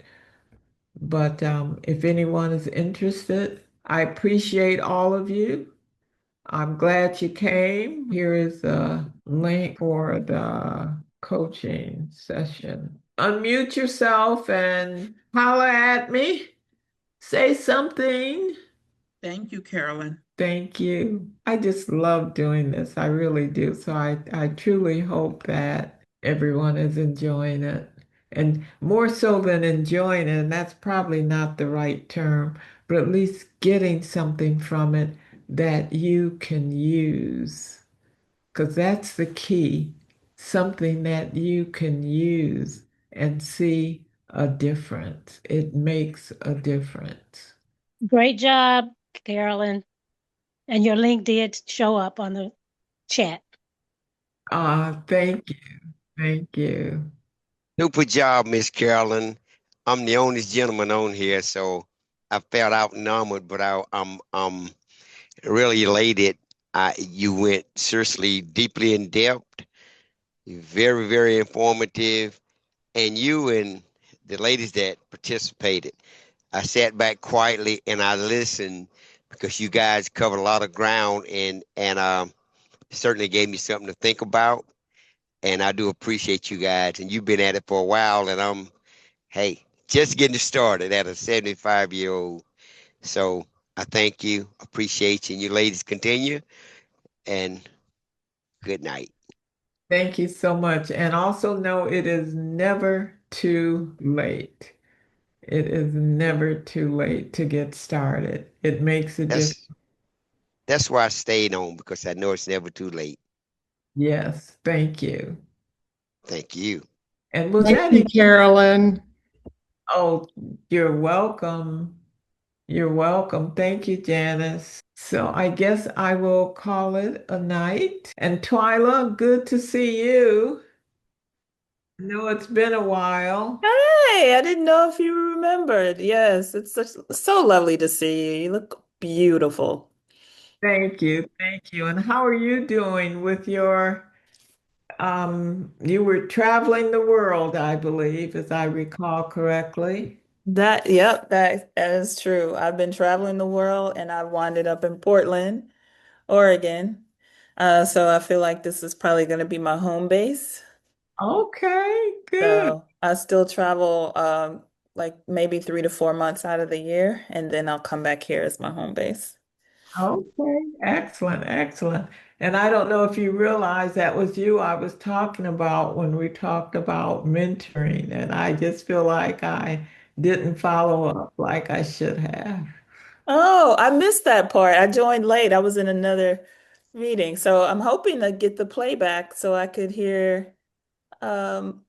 But if anyone is interested, I appreciate all of you. I'm glad you came. Here is a link for the coaching session. Unmute yourself and holler at me. Say something. Thank you, Carolyn. Thank you. I just love doing this. I really do. So I truly hope that everyone is enjoying it. And more so than enjoying it, and that's probably not the right term, but but at least getting something from it that you can use. Because that's the key, something that you can use and see a difference. It makes a difference. Great job, Carolyn. And your link did show up on the chat. Thank you. Thank you. Super job, Miss Carolyn. I'm the only gentleman on here, so I felt outnumbered, but I'm really elated. You went seriously deeply in depth, very, very informative, and you and the ladies that participated, I sat back quietly and I listened because you guys covered a lot of ground and certainly gave me something to think about. And I do appreciate you guys. And you've been at it for a while, and I'm, hey, just getting started at a 75-year-old. So I thank you, appreciate you, and you ladies continue. And good night. Thank you so much. And also know it is never too late. It is never too late to get started. It makes a difference. That's why I stayed on, because I know it's never too late. Yes, thank you. Thank you. And was Thank that you, Carolyn. Oh, you're welcome. You're welcome. Thank you, Janice. So I guess I will call it a night. And Twyla, good to see you. I know it's been a while. Hey, I didn't know if you remembered. Yes, it's so lovely to see you. You look beautiful. Thank you. Thank you. And how are you doing with your you were traveling the world, I believe, as I recall correctly. Yep, that is true. I've been traveling the world and I've winded up in Portland, Oregon. So I feel like this is probably going to be my home base. Okay, good. So I still travel like maybe 3 to 4 months out of the year, and then I'll come back here as my home base. Okay, excellent, excellent. And I don't know if you realize that was you I was talking about when we talked about mentoring, and I just feel like I didn't follow up like I should have. Oh, I missed that part. I joined late. I was in another meeting. So I'm hoping to get the playback so um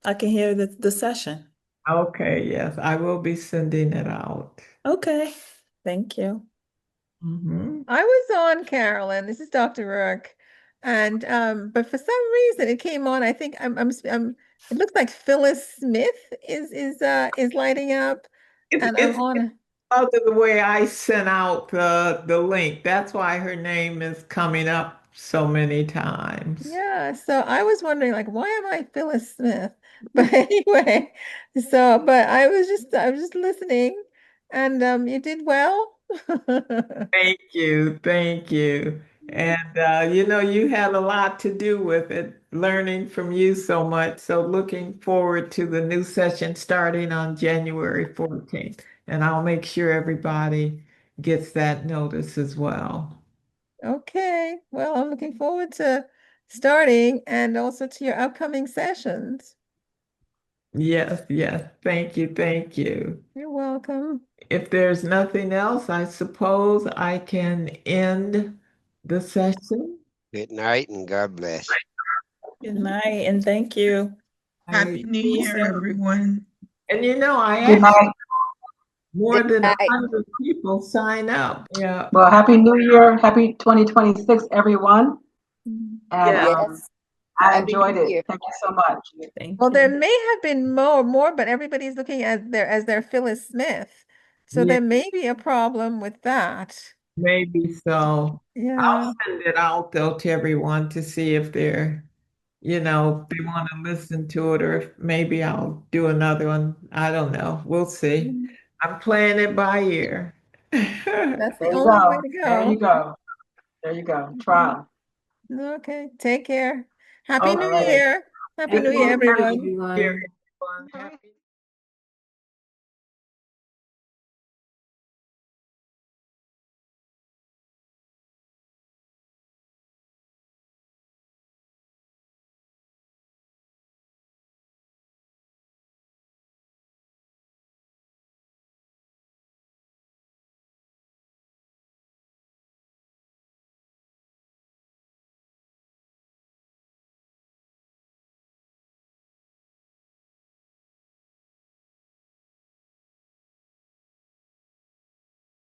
I can hear the session. Okay, yes, I will be sending it out. Okay. Thank you. Mhm. I was on, Carolyn. This is Dr. Rourke. And but for some reason it came on. I think I'm it looks like Phyllis Smith is lighting up. And I'm It's on. because of the way I sent out the link. That's why her name is coming up so many times. Yeah, so I was wondering, like, why am I Phyllis Smith? But anyway, but I was just listening, and you did well. Thank you. Thank you. And you had a lot to do with it, learning from you so much. So looking forward to the new session starting on January 14th. And I'll make sure everybody gets that notice as well. Okay, well, I'm looking forward to starting and also to your upcoming sessions. Yes, yes. Thank you. Thank you. You're welcome. If there's nothing else, I suppose I can end the session. Good night and God bless. Good night and thank you. Happy New Year, everyone. And I Good actually night. more than night. 100 people sign up. Yeah. Well, Happy New Year. Happy 2026, everyone. And Yeah. Yes. I Happy enjoyed New it. Year. Thank you so much. Thank Well, there you. may have been more, but everybody's looking at their Phyllis Smith. So Yeah, there may be a problem with that. maybe so. Yeah. I'll send it out though to everyone to see if if they want to listen to it, or if maybe I'll do another one. I don't know. We'll see. Mhm. I'm playing it by ear. That's the There you only way go. to There you go. go. There you go. Mhm. Try. Okay, take care. Happy All New Okay. right. Year. Happy Happy New New Year, Year, everyone. Here, Everyone. everyone. Happy